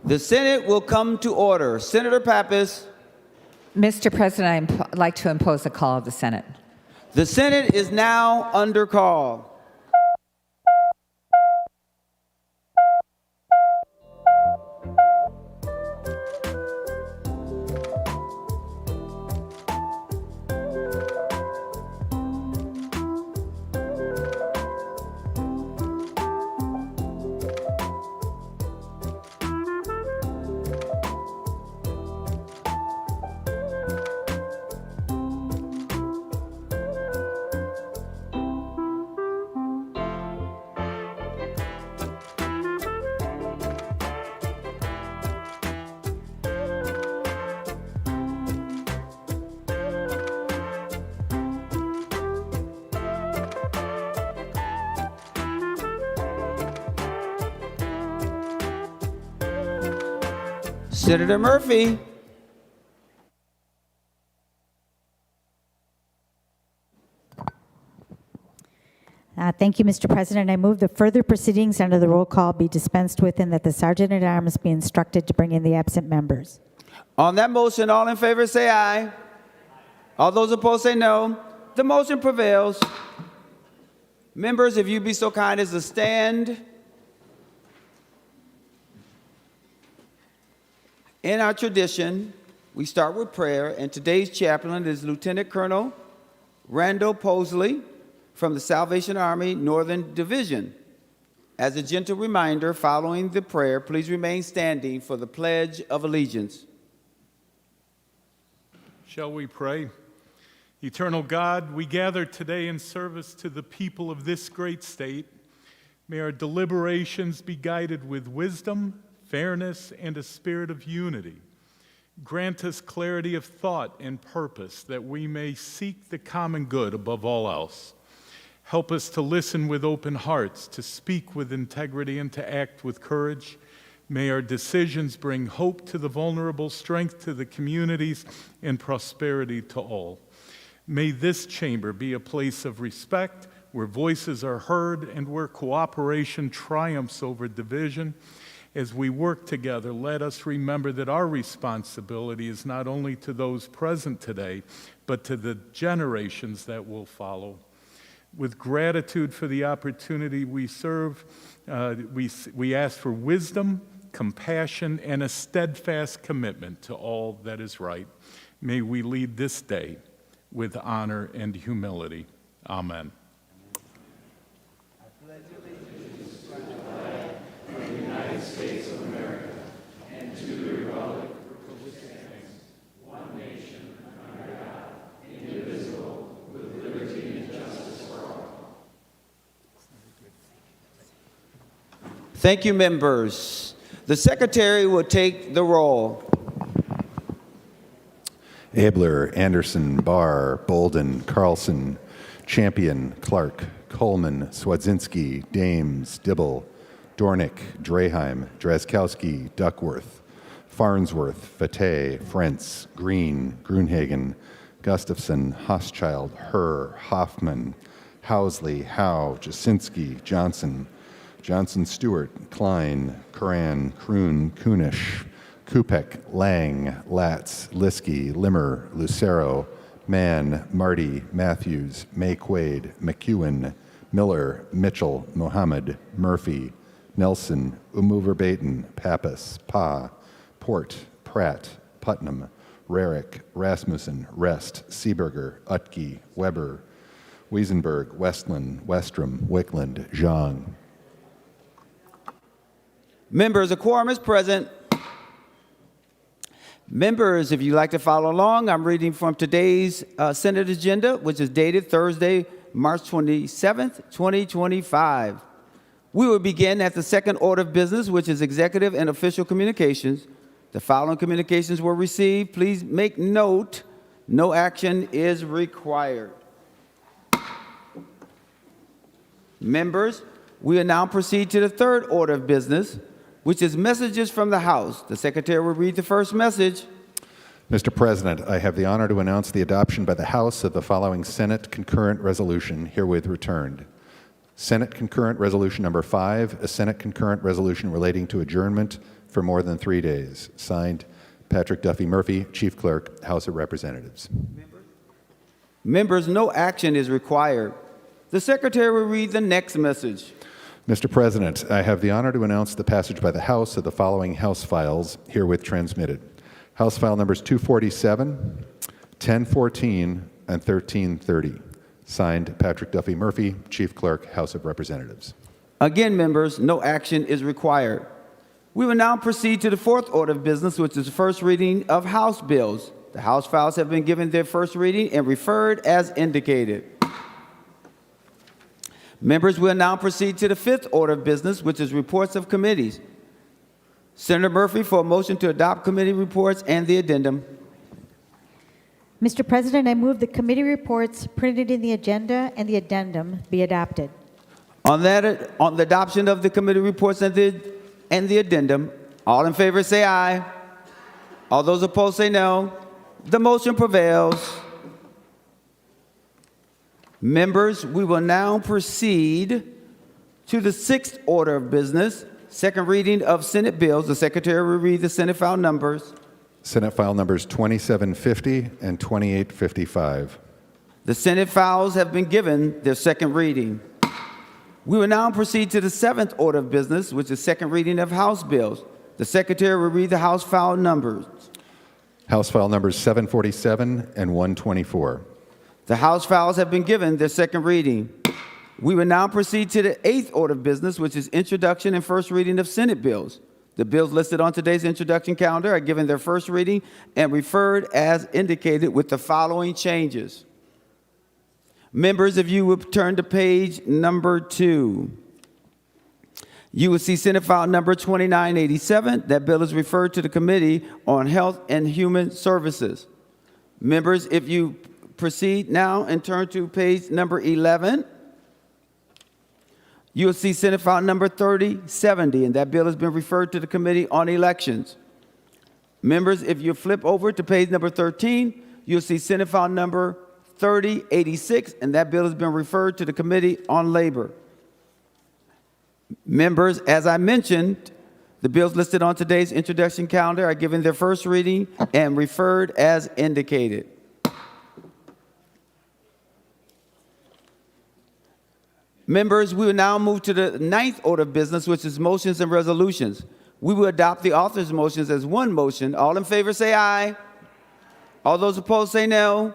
The Senate will come to order. Senator Pappas. Mr. President, I'd like to impose a call of the Senate. The Senate is now under call. Senator Murphy. Thank you, Mr. President. I move the further proceedings under the roll call be dispensed with and that the Sergeant-at-Arms be instructed to bring in the absent members. On that motion, all in favor say aye. All those opposed say no. The motion prevails. Members, if you'd be so kind as to stand. In our tradition, we start with prayer, and today's chaplain is Lieutenant Colonel Randall Posley from the Salvation Army Northern Division. As a gentle reminder, following the prayer, please remain standing for the Pledge of Allegiance. Shall we pray? Eternal God, we gather today in service to the people of this great state. May our deliberations be guided with wisdom, fairness, and a spirit of unity. Grant us clarity of thought and purpose that we may seek the common good above all else. Help us to listen with open hearts, to speak with integrity, and to act with courage. May our decisions bring hope to the vulnerable, strength to the communities, and prosperity to all. May this chamber be a place of respect, where voices are heard and where cooperation triumphs over division. As we work together, let us remember that our responsibility is not only to those present today, but to the generations that will follow. With gratitude for the opportunity we serve, we ask for wisdom, compassion, and a steadfast commitment to all that is right. May we lead this day with honor and humility. Amen. Thank you, members. The Secretary will take the roll. Abler, Anderson, Barr, Bolden, Carlson, Champion, Clark, Coleman, Swadzinski, Dames, Dibble, Dornick, Draheim, Drazkowski, Duckworth, Farnsworth, Fateh, Frentz, Green, Grunhagen, Gustafson, Hochschild, Herr, Hoffman, Housley, Howe, Jasinski, Johnson, Johnson-Stewart, Klein, Curran, Kroon, Kunish, Kupek, Lang, Latz, Liskey, Limmer, Lucero, Mann, Marty, Matthews, May-Quaid, McEwen, Miller, Mitchell, Mohammed, Murphy, Nelson, Umuverbaten, Pappas, Pa, Port, Pratt, Putnam, Rarick, Rasmussen, Rest, Seeberger, Utke, Weber, Wiesenberg, Westland, Westrom, Wickland, Zhang. Members, a quorum is present. Members, if you'd like to follow along, I'm reading from today's Senate agenda, which is dated Thursday, March 27th, 2025. We will begin at the second order of business, which is executive and official communications. The following communications were received. Please make note, no action is required. Members, we will now proceed to the third order of business, which is messages from the House. The Secretary will read the first message. Mr. President, I have the honor to announce the adoption by the House of the following Senate concurrent resolution herewith returned. Senate concurrent resolution number 5, a Senate concurrent resolution relating to adjournment for more than 3 days. Signed, Patrick Duffy Murphy, Chief Clerk, House of Representatives. Members, no action is required. The Secretary will read the next message. Mr. President, I have the honor to announce the passage by the House of the following House files herewith transmitted. House File numbers 247, 1014, and 1330. Signed, Patrick Duffy Murphy, Chief Clerk, House of Representatives. Again, members, no action is required. We will now proceed to the fourth order of business, which is the first reading of House bills. The House files have been given their first reading and referred as indicated. Members, will now proceed to the fifth order of business, which is reports of committees. Senator Murphy for a motion to adopt committee reports and the addendum. Mr. President, I move the committee reports printed in the agenda and the addendum be adopted. On the adoption of the committee reports and the addendum, all in favor say aye. All those opposed say no. The motion prevails. Members, we will now proceed to the sixth order of business, second reading of Senate bills. The Secretary will read the Senate file numbers. Senate File numbers 2750 and 2855. The Senate files have been given their second reading. We will now proceed to the seventh order of business, which is second reading of House bills. The Secretary will read the House file numbers. House File numbers 747 and 124. The House files have been given their second reading. We will now proceed to the eighth order of business, which is introduction and first reading of Senate bills. The bills listed on today's introduction calendar are given their first reading and referred as indicated with the following changes. Members, if you would turn to page number 2, you will see Senate file number 2987. That bill is referred to the Committee on Health and Human Services. Members, if you proceed now and turn to page number 11, you will see Senate file number 3070, and that bill has been referred to the Committee on Elections. Members, if you flip over to page number 13, you'll see Senate file number 3086, and that bill has been referred to the Committee on Labor. Members, as I mentioned, the bills listed on today's introduction calendar are given their first reading and referred as indicated. Members, we will now move to the ninth order of business, which is motions and resolutions. We will adopt the author's motions as one motion. All in favor say aye. All those opposed say no.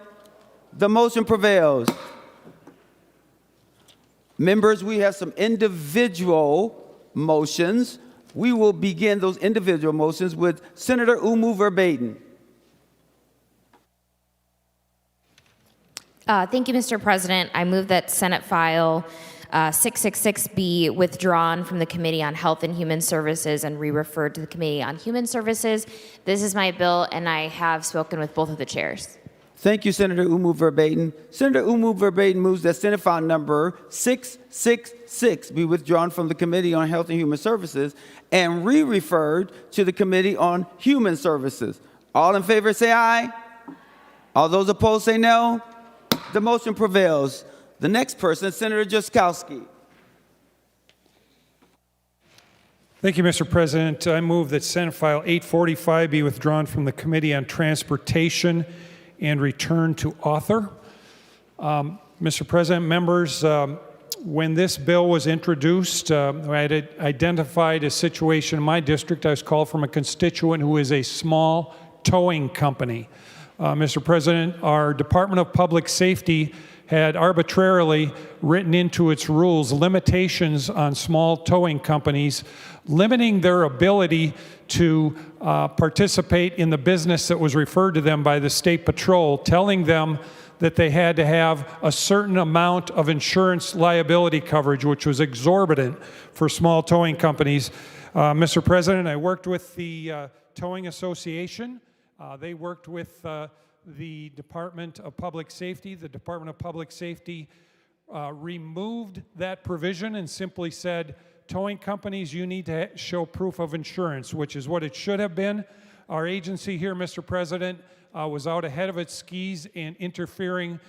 The motion prevails. Members, we have some individual motions. We will begin those individual motions with Senator Umu Verbatim. Thank you, Mr. President. I move that Senate File 666 be withdrawn from the Committee on Health and Human Services and re-referred to the Committee on Human Services. This is my bill, and I have spoken with both of the chairs. Thank you, Senator Umu Verbatim. Senator Umu Verbatim moves that Senate file number 666 be withdrawn from the Committee on Health and Human Services and re-referred to the Committee on Human Services. All in favor say aye. All those opposed say no. The motion prevails. The next person, Senator Jaskowski. Thank you, Mr. President. I move that Senate File 845 be withdrawn from the Committee on Transportation and returned to author. Mr. President, members, when this bill was introduced, I had identified a situation in my district. I was called from a constituent who is a small towing company. Mr. President, our Department of Public Safety had arbitrarily written into its rules limitations on small towing companies, limiting their ability to participate in the business that was referred to them by the State Patrol, telling them that they had to have a certain amount of insurance liability coverage, which was exorbitant for small towing companies. Mr. President, I worked with the Towing Association. They worked with the Department of Public Safety. The Department of Public Safety removed that provision and simply said, towing companies, you need to show proof of insurance, which is what it should have been. Our agency here, Mr. President, was out ahead of its skis and interfering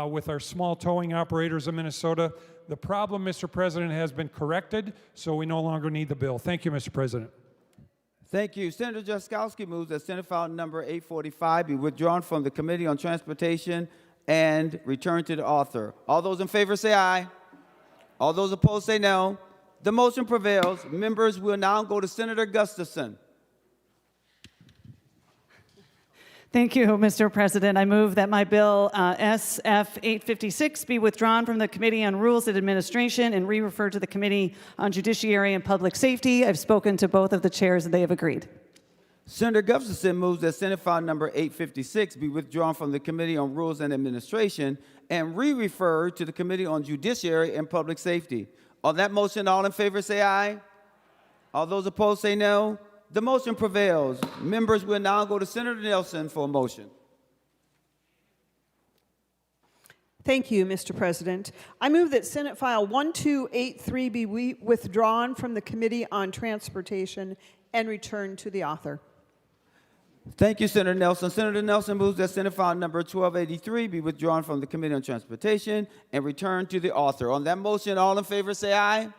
with our small towing operators in Minnesota. The problem, Mr. President, has been corrected, so we no longer need the bill. Thank you, Mr. President. Thank you. Senator Jaskowski moves that Senate file number 845 be withdrawn from the Committee on Transportation and returned to the author. All those in favor say aye. All those opposed say no. The motion prevails. Members will now go to Senator Gustafson. Thank you, Mr. President. I move that my bill SF 856 be withdrawn from the Committee on Rules and Administration and re-referred to the Committee on Judiciary and Public Safety. I've spoken to both of the chairs and they have agreed. Senator Gustafson moves that Senate file number 856 be withdrawn from the Committee on Rules and Administration and re-referred to the Committee on Judiciary and Public Safety. On that motion, all in favor say aye. All those opposed say no. The motion prevails. Members will now go to Senator Nelson for a motion. Thank you, Mr. President. I move that Senate File 1283 be withdrawn from the Committee on Transportation and returned to the author. Thank you, Senator Nelson. Senator Nelson moves that Senate file number 1283 be withdrawn from the Committee on Transportation and returned to the author. On that motion, all in favor say aye.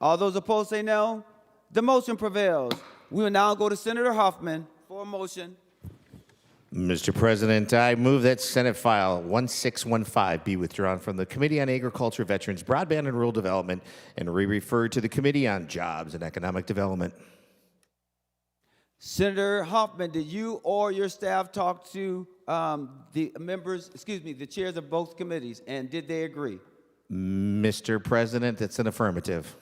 All those opposed say no. The motion prevails. We will now go to Senator Hoffman for a motion. Mr. President, I move that Senate File 1615 be withdrawn from the Committee on Agriculture, Veterans, Broadband, and Rural Development and re-referred to the Committee on Jobs and Economic Development. Senator Hoffman, did you or your staff talk to the chairs of both committees, and did they agree? Mr. President, it's an affirmative.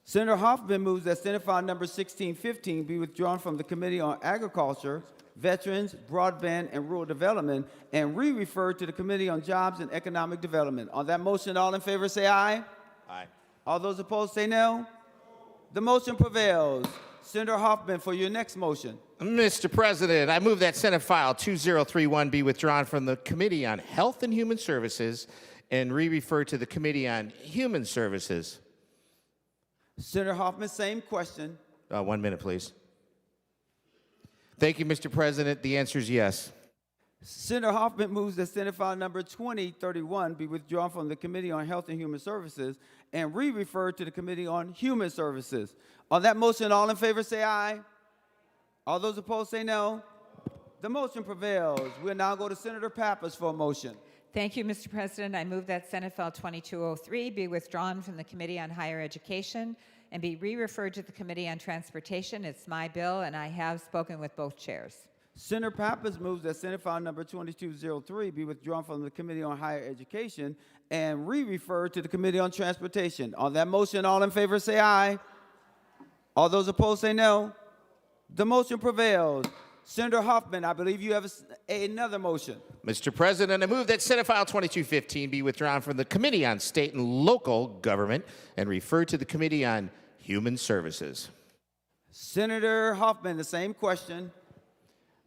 Senator Hoffman moves that Senate file number 1615 be withdrawn from the Committee on Agriculture, Veterans, Broadband, and Rural Development and re-referred to the Committee on Jobs and Economic Development. On that motion, all in favor say aye. Aye. All those opposed say no. The motion prevails. Senator Hoffman, for your next motion. Mr. President, I move that Senate File 2031 be withdrawn from the Committee on Health and Human Services and re-referred to the Committee on Human Services. Senator Hoffman, same question. 1 minute, please. Thank you, Mr. President. The answer is yes. Senator Hoffman moves that Senate file number 2031 be withdrawn from the Committee on Health and Human Services and re-referred to the Committee on Human Services. On that motion, all in favor say aye. All those opposed say no. The motion prevails. We'll now go to Senator Pappas for a motion. Thank you, Mr. President. I move that Senate File 2203 be withdrawn from the Committee on Higher Education and be re-referred to the Committee on Transportation. It's my bill, and I have spoken with both chairs. Senator Pappas moves that Senate file number 2203 be withdrawn from the Committee on Higher Education and re-referred to the Committee on Transportation. On that motion, all in favor say aye. All those opposed say no. The motion prevails. Senator Hoffman, I believe you have another motion. Mr. President, I move that Senate File 2215 be withdrawn from the Committee on State and Local Government and referred to the Committee on Human Services. Senator Hoffman, the same question.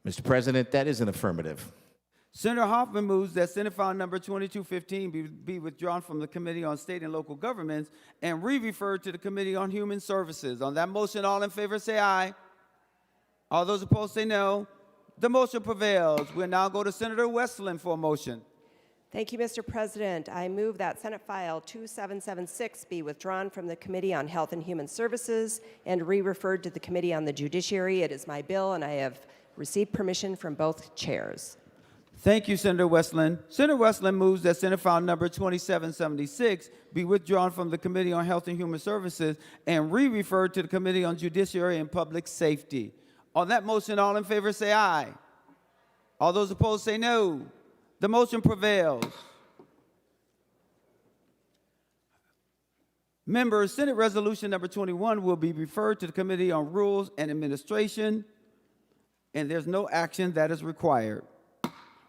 Mr. President, that is an affirmative. Senator Hoffman moves that Senate file number 2215 be withdrawn from the Committee on State and Local Governments and re-referred to the Committee on Human Services. On that motion, all in favor say aye. All those opposed say no. The motion prevails. We'll now go to Senator Westland for a motion. Thank you, Mr. President. I move that Senate File 2776 be withdrawn from the Committee on Health and Human Services and re-referred to the Committee on the Judiciary. It is my bill, and I have received permission from both chairs. Thank you, Senator Westland. Senator Westland moves that Senate file number 2776 be withdrawn from the Committee on Health and Human Services and re-referred to the Committee on Judiciary and Public Safety. On that motion, all in favor say aye. All those opposed say no. The motion prevails. Members, Senate Resolution number 21 will be referred to the Committee on Rules and Administration, and there's no action that is required.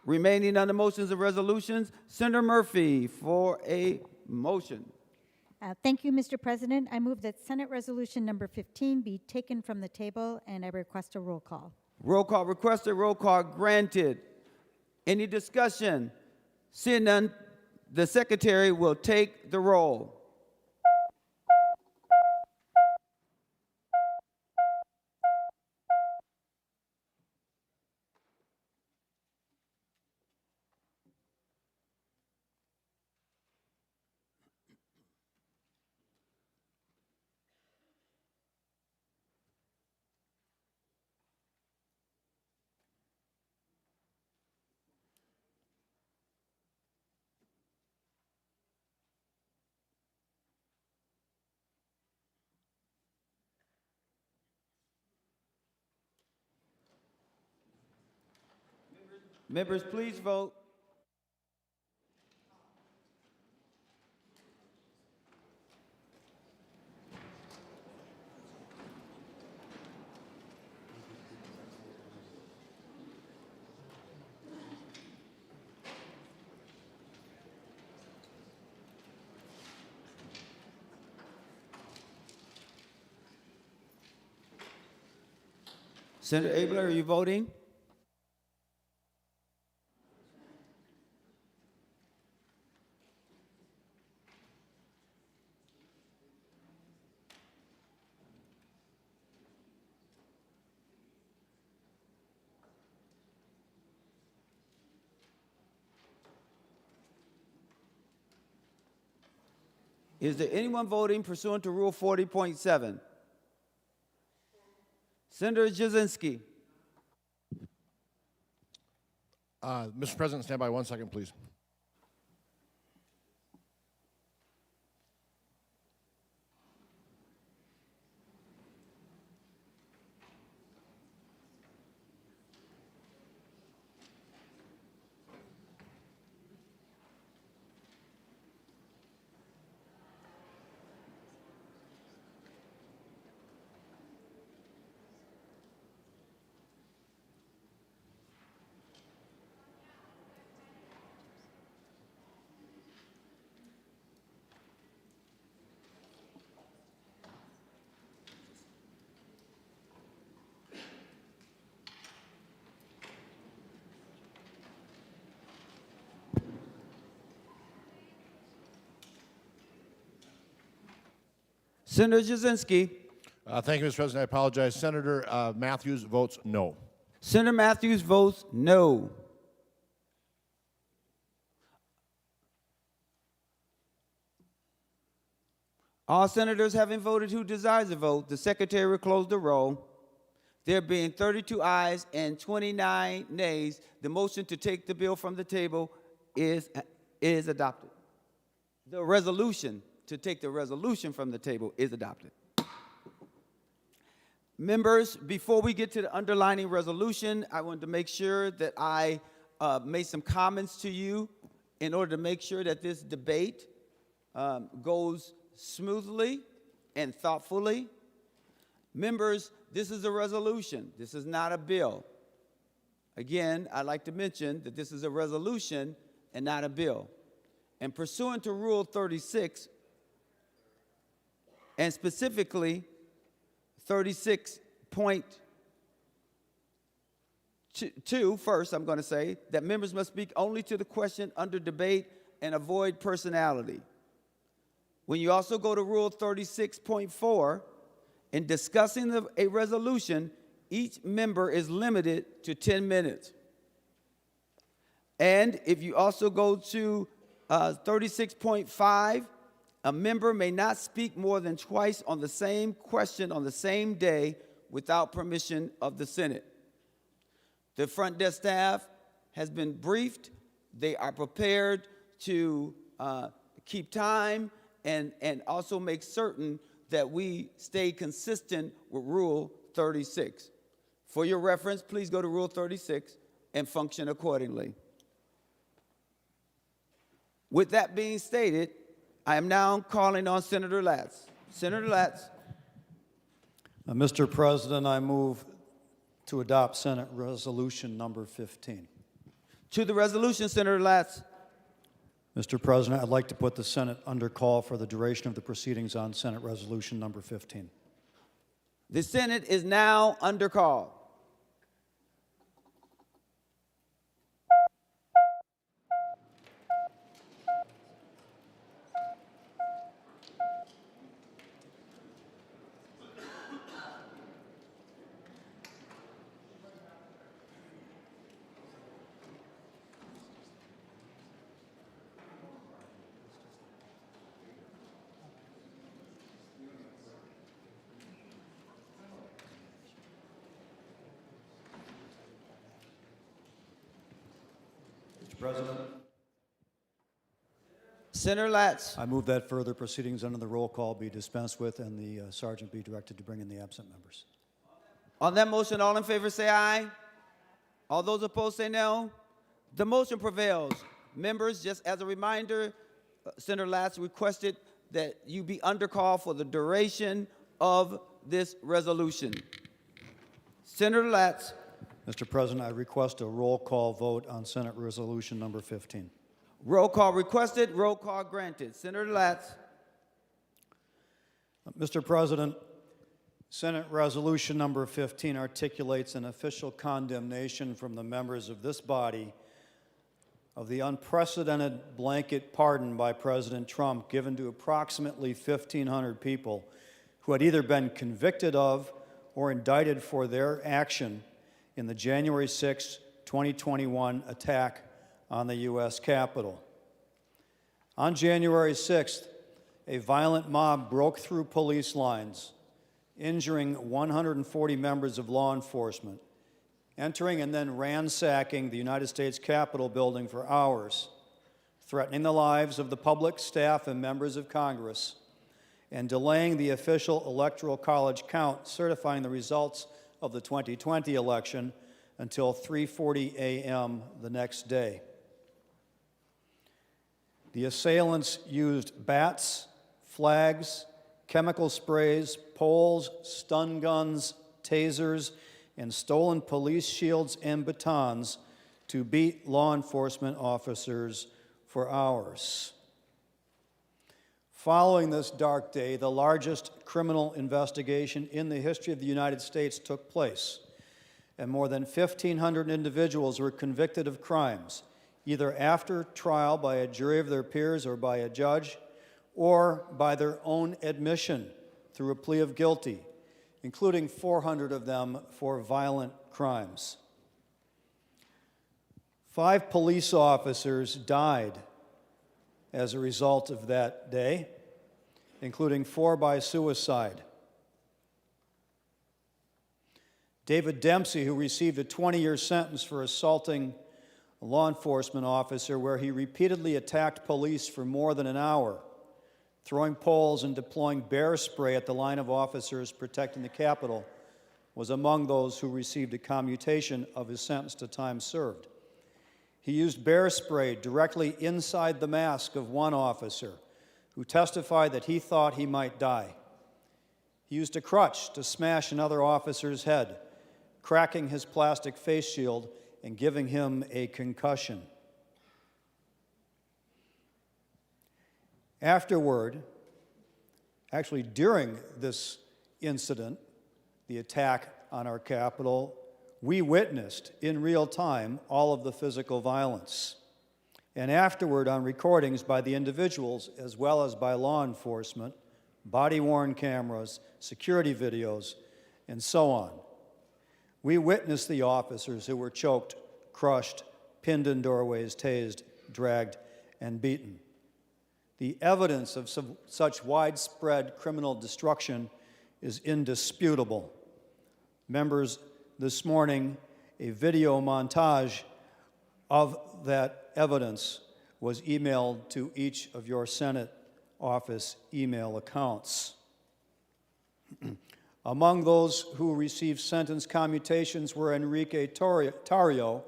Remaining on the motions and resolutions, Senator Murphy for a motion. Thank you, Mr. President. I move that Senate Resolution number 15 be taken from the table, and I request a roll call. Roll call requested, roll call granted. Any discussion? Seeing none, the Secretary will take the roll. Members, please vote. Senator Abler, are you voting? Is there anyone voting pursuant to Rule 40.7? Senator Jasinski. Mr. President, stand by 1 second, please. Senator Jasinski. Thank you, Mr. President. I apologize. Senator Matthews votes no. Senator Matthews votes no. All senators having voted who desires to vote, the secretary will close the roll. There being 32 ayes and 29 nays, the motion to take the bill from the table is adopted. The resolution to take the resolution from the table is adopted. Members, before we get to the underlining resolution, I wanted to make sure that I made some comments to you in order to make sure that this debate goes smoothly and thoughtfully. Members, this is a resolution. This is not a bill. Again, I'd like to mention that this is a resolution and not a bill. And pursuant to Rule 36, and specifically 36.2, first I'm going to say that members must speak only to the question under debate and avoid personality. When you also go to Rule 36.4, in discussing a resolution, each member is limited to 10 minutes. And if you also go to 36.5, a member may not speak more than twice on the same question on the same day without permission of the Senate. The front desk staff has been briefed. They are prepared to keep time and also make certain that we stay consistent with Rule 36. For your reference, please go to Rule 36 and function accordingly. With that being stated, I am now calling on Senator Latz. Senator Latz. Mr. President, I move to adopt Senate Resolution number 15. To the resolution, Senator Latz. Mr. President, I'd like to put the Senate under call for the duration of the proceedings on Senate Resolution number 15. The Senate is now under call. Mr. President, Senator Latz. I move that further proceedings under the roll call be dispensed with and the sergeant be directed to bring in the absent members. On that motion, all in favor say aye. All those opposed say no. The motion prevails. Members, just as a reminder, Senator Latz requested that you be under call for the duration of this resolution. Senator Latz. Mr. President, I request a roll call vote on Senate Resolution number 15. Roll call requested, roll call granted. Senator Latz. Mr. President, Senate Resolution number 15 articulates an official condemnation from the members of this body of the unprecedented blanket pardon by President Trump given to approximately 1,500 people who had either been convicted of or indicted for their action in the January 6, 2021 attack on the U.S. Capitol. On January 6th, a violent mob broke through police lines, injuring 140 members of law enforcement, entering and then ransacking the United States Capitol building for hours, threatening the lives of the public, staff, and members of Congress, and delaying the official Electoral College count, certifying the results of the 2020 election until 3:40 a.m. the next day. The assailants used bats, flags, chemical sprays, poles, stun guns, tasers, and stolen police shields and batons to beat law enforcement officers for hours. Following this dark day, the largest criminal investigation in the history of the United States took place, and more than 1,500 individuals were convicted of crimes, either after trial by a jury of their peers or by a judge, or by their own admission through a plea of guilty, including 400 of them for violent crimes. 5 police officers died as a result of that day, including 4 by suicide. David Dempsey, who received a 20-year sentence for assaulting a law enforcement officer where he repeatedly attacked police for more than an hour, throwing poles and deploying bear spray at the line of officers protecting the Capitol, was among those who received a commutation of his sentence to time served. He used bear spray directly inside the mask of one officer, who testified that he thought he might die. He used a crutch to smash another officer's head, cracking his plastic face shield and giving him a concussion. Afterward, actually during this incident, the attack on our Capitol, we witnessed in real time all of the physical violence. And afterward, on recordings by the individuals as well as by law enforcement, body-worn cameras, security videos, and so on, we witnessed the officers who were choked, crushed, pinned in doorways, tased, dragged, and beaten. The evidence of such widespread criminal destruction is indisputable. Members, this morning, a video montage of that evidence was emailed to each of your Senate office email accounts. Among those who received sentence commutations were Enrique Tarrio,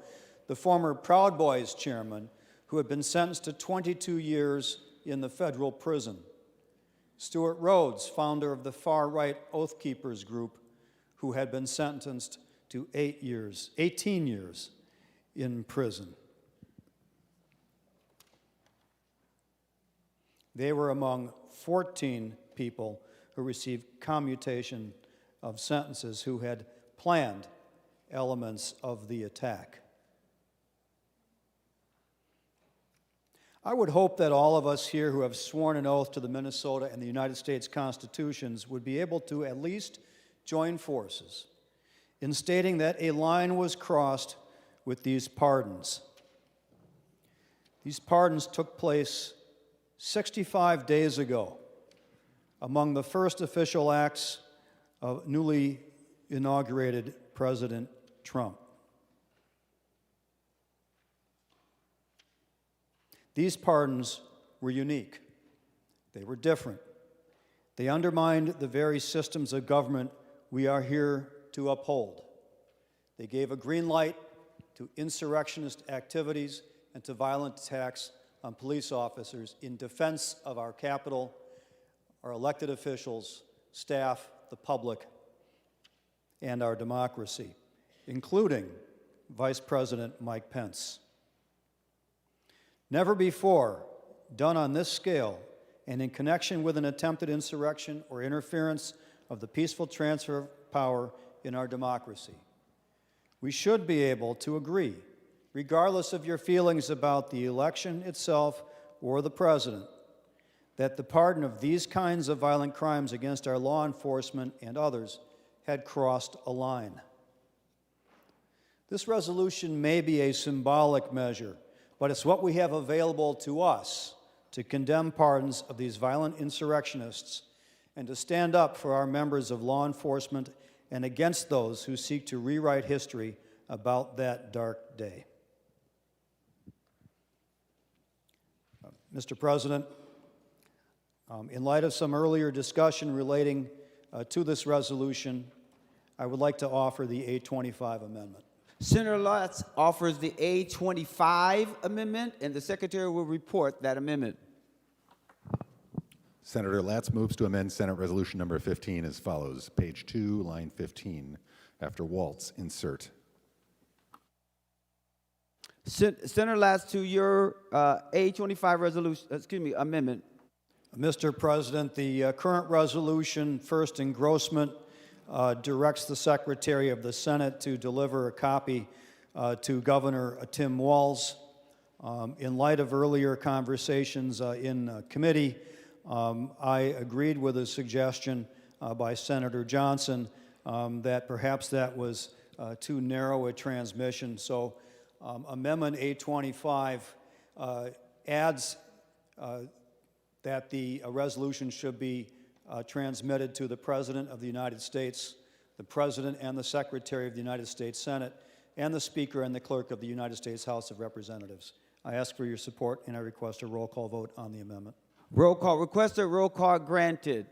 the former Proud Boys chairman, who had been sentenced to 22 years in the federal prison. Stuart Rhodes, founder of the far-right Oath Keepers group, who had been sentenced to 18 years in prison. They were among 14 people who received commutation of sentences who had planned elements of the attack. I would hope that all of us here who have sworn an oath to the Minnesota and the United States Constitutions would be able to at least join forces in stating that a line was crossed with these pardons. These pardons took place 65 days ago, among the first official acts of newly inaugurated President Trump. These pardons were unique. They were different. They undermined the very systems of government we are here to uphold. They gave a green light to insurrectionist activities and to violent attacks on police officers in defense of our Capitol, our elected officials, staff, the public, and our democracy, including Vice President Mike Pence. Never before, done on this scale, and in connection with an attempted insurrection or interference of the peaceful transfer of power in our democracy. We should be able to agree, regardless of your feelings about the election itself or the president, that the pardon of these kinds of violent crimes against our law enforcement and others had crossed a line. This resolution may be a symbolic measure, but it's what we have available to us to condemn pardons of these violent insurrectionists and to stand up for our members of law enforcement and against those who seek to rewrite history about that dark day. Mr. President, in light of some earlier discussion relating to this resolution, I would like to offer the A25 amendment. Senator Latz offers the A25 amendment, and the Secretary will report that amendment. Senator Latz moves to amend Senate Resolution number 15 as follows. Page 2, line 15. After Waltz, insert. Senator Latz, to your A25 resolution, amendment. Mr. President, the current resolution, first engrossment, directs the Secretary of the Senate to deliver a copy to Governor Tim Walz. In light of earlier conversations in committee, I agreed with a suggestion by Senator Johnson that perhaps that was too narrow a transmission. So Amendment 825 adds that the resolution should be transmitted to the President of the United States, the President and the Secretary of the United States Senate, and the Speaker and the Clerk of the United States House of Representatives. I ask for your support, and I request a roll call vote on the amendment. Roll call requested, roll call granted.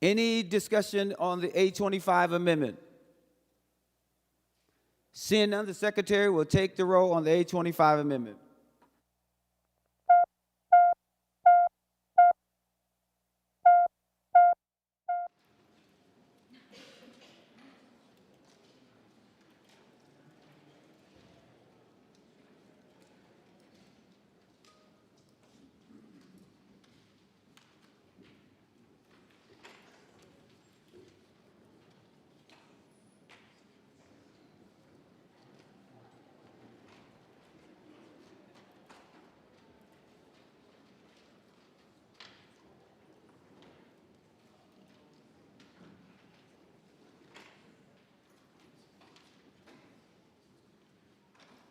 Any discussion on the A25 amendment? Seeing none, the Secretary will take the roll on the A25 amendment.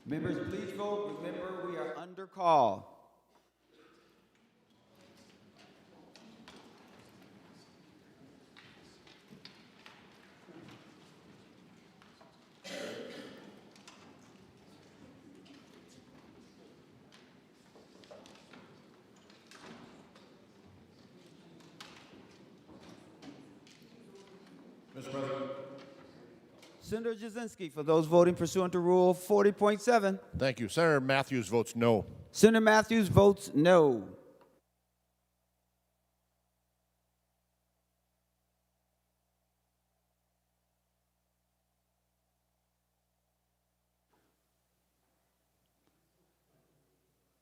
Members, please vote. Remember, we are under call. Mr. President. Senator Jasinski, for those voting pursuant to Rule 40.7. Thank you. Senator Matthews votes no. Senator Matthews votes no.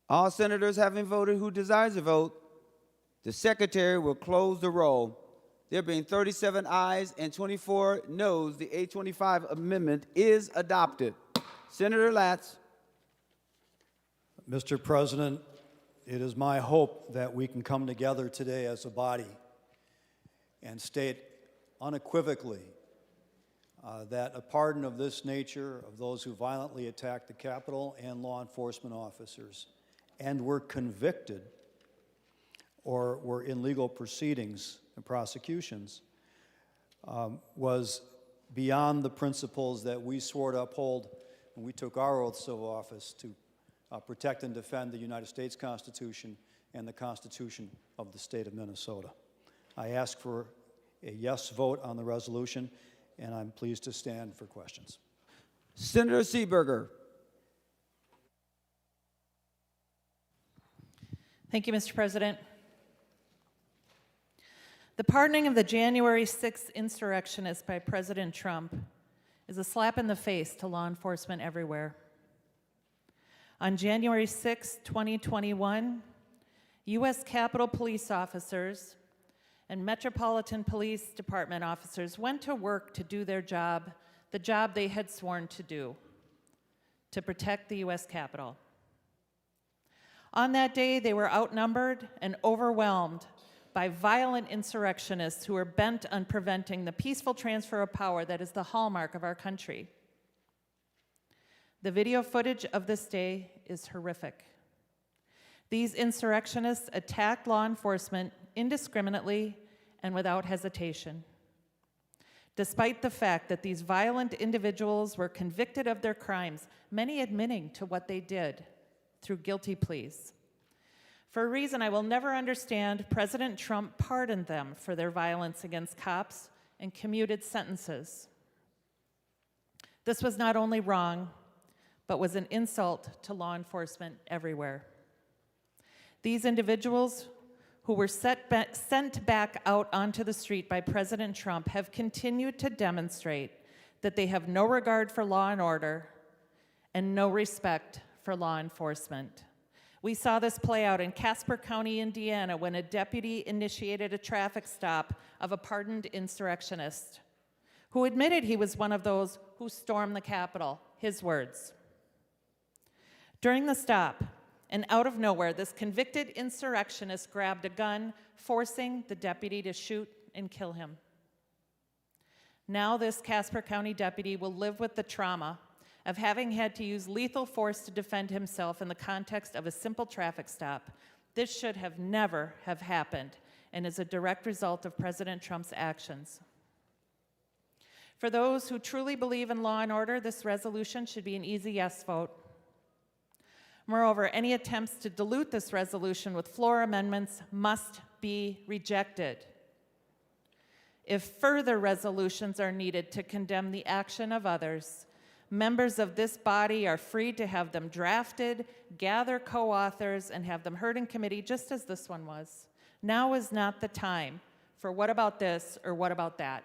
All senators having voted who desires to vote, the Secretary will close the roll. There being 37 ayes and 24 noes, the A25 amendment is adopted. Senator Latz. Mr. President, it is my hope that we can come together today as a body and state unequivocally that a pardon of this nature of those who violently attacked the Capitol and law enforcement officers and were convicted or were in legal proceedings and prosecutions was beyond the principles that we swore to uphold when we took our oaths of office to protect and defend the United States Constitution and the Constitution of the state of Minnesota. I ask for a yes vote on the resolution, and I'm pleased to stand for questions. Senator Seeberger. Thank you, Mr. President. The pardoning of the January 6th insurrectionists by President Trump is a slap in the face to law enforcement everywhere. On January 6, 2021, U.S. Capitol Police officers and Metropolitan Police Department officers went to work to do their job, the job they had sworn to do, to protect the U.S. Capitol. On that day, they were outnumbered and overwhelmed by violent insurrectionists who were bent on preventing the peaceful transfer of power that is the hallmark of our country. The video footage of this day is horrific. These insurrectionists attacked law enforcement indiscriminately and without hesitation. Despite the fact that these violent individuals were convicted of their crimes, many admitting to what they did through guilty pleas. For a reason I will never understand, President Trump pardoned them for their violence against cops and commuted sentences. This was not only wrong, but was an insult to law enforcement everywhere. These individuals who were sent back out onto the street by President Trump have continued to demonstrate that they have no regard for law and order and no respect for law enforcement. We saw this play out in Casper County, Indiana, when a deputy initiated a traffic stop of a pardoned insurrectionist who admitted he was one of those who stormed the Capitol, his words. During the stop, and out of nowhere, this convicted insurrectionist grabbed a gun, forcing the deputy to shoot and kill him. Now this Casper County deputy will live with the trauma of having had to use lethal force to defend himself in the context of a simple traffic stop. This should have never have happened and is a direct result of President Trump's actions. For those who truly believe in law and order, this resolution should be an easy yes vote. Moreover, any attempts to dilute this resolution with floor amendments must be rejected. If further resolutions are needed to condemn the action of others, members of this body are free to have them drafted, gather co-authors, and have them heard in committee, just as this one was. Now is not the time for what about this or what about that.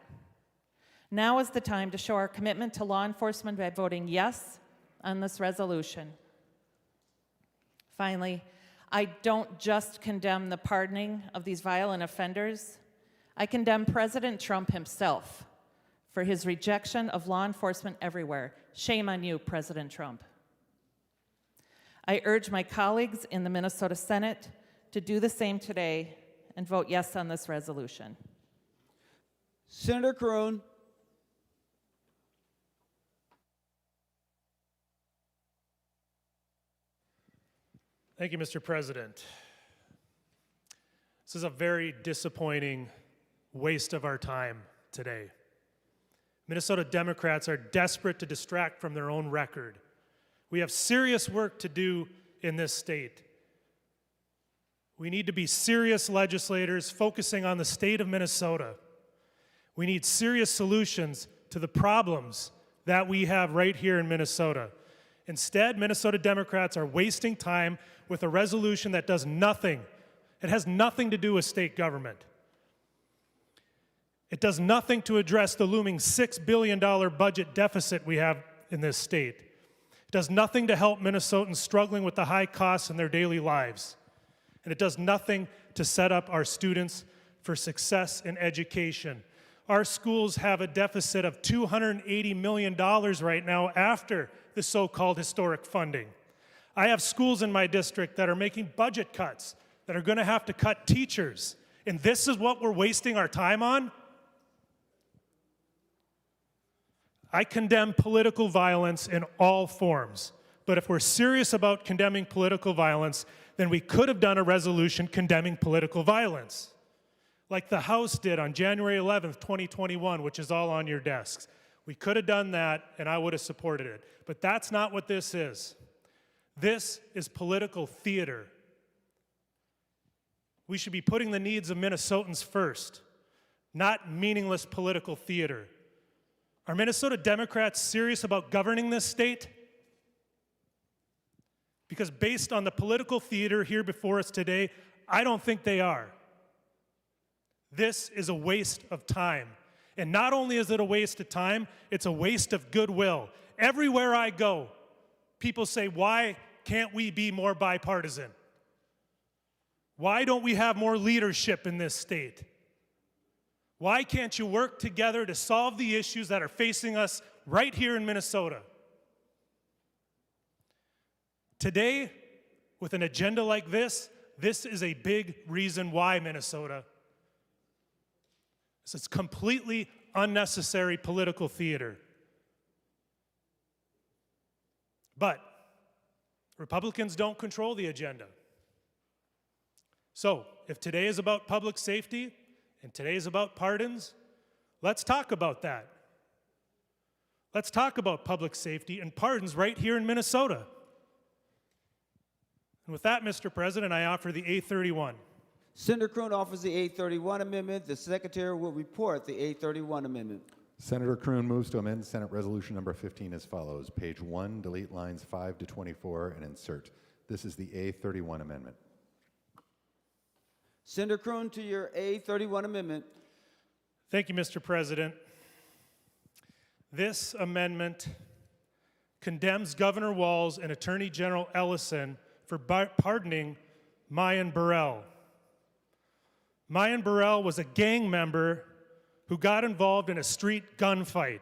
Now is the time to show our commitment to law enforcement by voting yes on this resolution. Finally, I don't just condemn the pardoning of these violent offenders. I condemn President Trump himself for his rejection of law enforcement everywhere. Shame on you, President Trump. I urge my colleagues in the Minnesota Senate to do the same today and vote yes on this resolution. Senator Kroon. Thank you, Mr. President. This is a very disappointing waste of our time today. Minnesota Democrats are desperate to distract from their own record. We have serious work to do in this state. We need to be serious legislators focusing on the state of Minnesota. We need serious solutions to the problems that we have right here in Minnesota. Instead, Minnesota Democrats are wasting time with a resolution that does nothing. It has nothing to do with state government. It does nothing to address the looming $6 billion budget deficit we have in this state. It does nothing to help Minnesotans struggling with the high costs in their daily lives. And it does nothing to set up our students for success in education. Our schools have a deficit of $280 million right now after the so-called historic funding. I have schools in my district that are making budget cuts, that are going to have to cut teachers. And this is what we're wasting our time on? I condemn political violence in all forms. But if we're serious about condemning political violence, then we could have done a resolution condemning political violence, like the House did on January 11th, 2021, which is all on your desks. We could have done that, and I would have supported it. But that's not what this is. This is political theater. We should be putting the needs of Minnesotans first, not meaningless political theater. Are Minnesota Democrats serious about governing this state? Because based on the political theater here before us today, I don't think they are. This is a waste of time. And not only is it a waste of time, it's a waste of goodwill. Everywhere I go, people say, why can't we be more bipartisan? Why don't we have more leadership in this state? Why can't you work together to solve the issues that are facing us right here in Minnesota? Today, with an agenda like this is a big reason why, Minnesota. This is completely unnecessary political theater. But Republicans don't control the agenda. So, if today is about public safety and today is about pardons, let's talk about that. Let's talk about public safety and pardons right here in Minnesota. And with that, Mr. President, I offer the A31. Senator Kroon offers the 831 amendment. The Secretary will report the 831 amendment. Senator Kroon moves to amend Senate Resolution number 15 as follows. Page 1, delete lines 5 to 24 and insert. This is the A31 amendment. Senator Kroon to your A31 amendment. Thank you, Mr. President. This amendment condemns Governor Walz and Attorney General Ellison for pardoning Mayan Burrell. Mayan Burrell was a gang member who got involved in a street gunfight,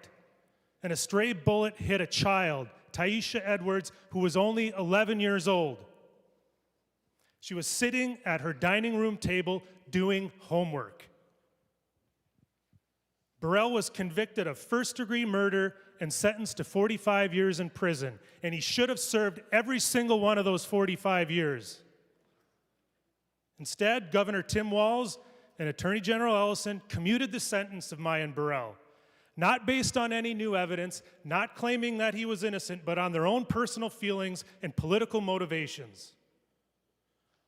and a stray bullet hit a child, Taisha Edwards, who was only 11 years old. She was sitting at her dining room table doing homework. Burrell was convicted of first-degree murder and sentenced to 45 years in prison, and he should have served every single one of those 45 years. Instead, Governor Tim Walz and Attorney General Ellison commuted the sentence of Mayan Burrell, not based on any new evidence, not claiming that he was innocent, but on their own personal feelings and political motivations.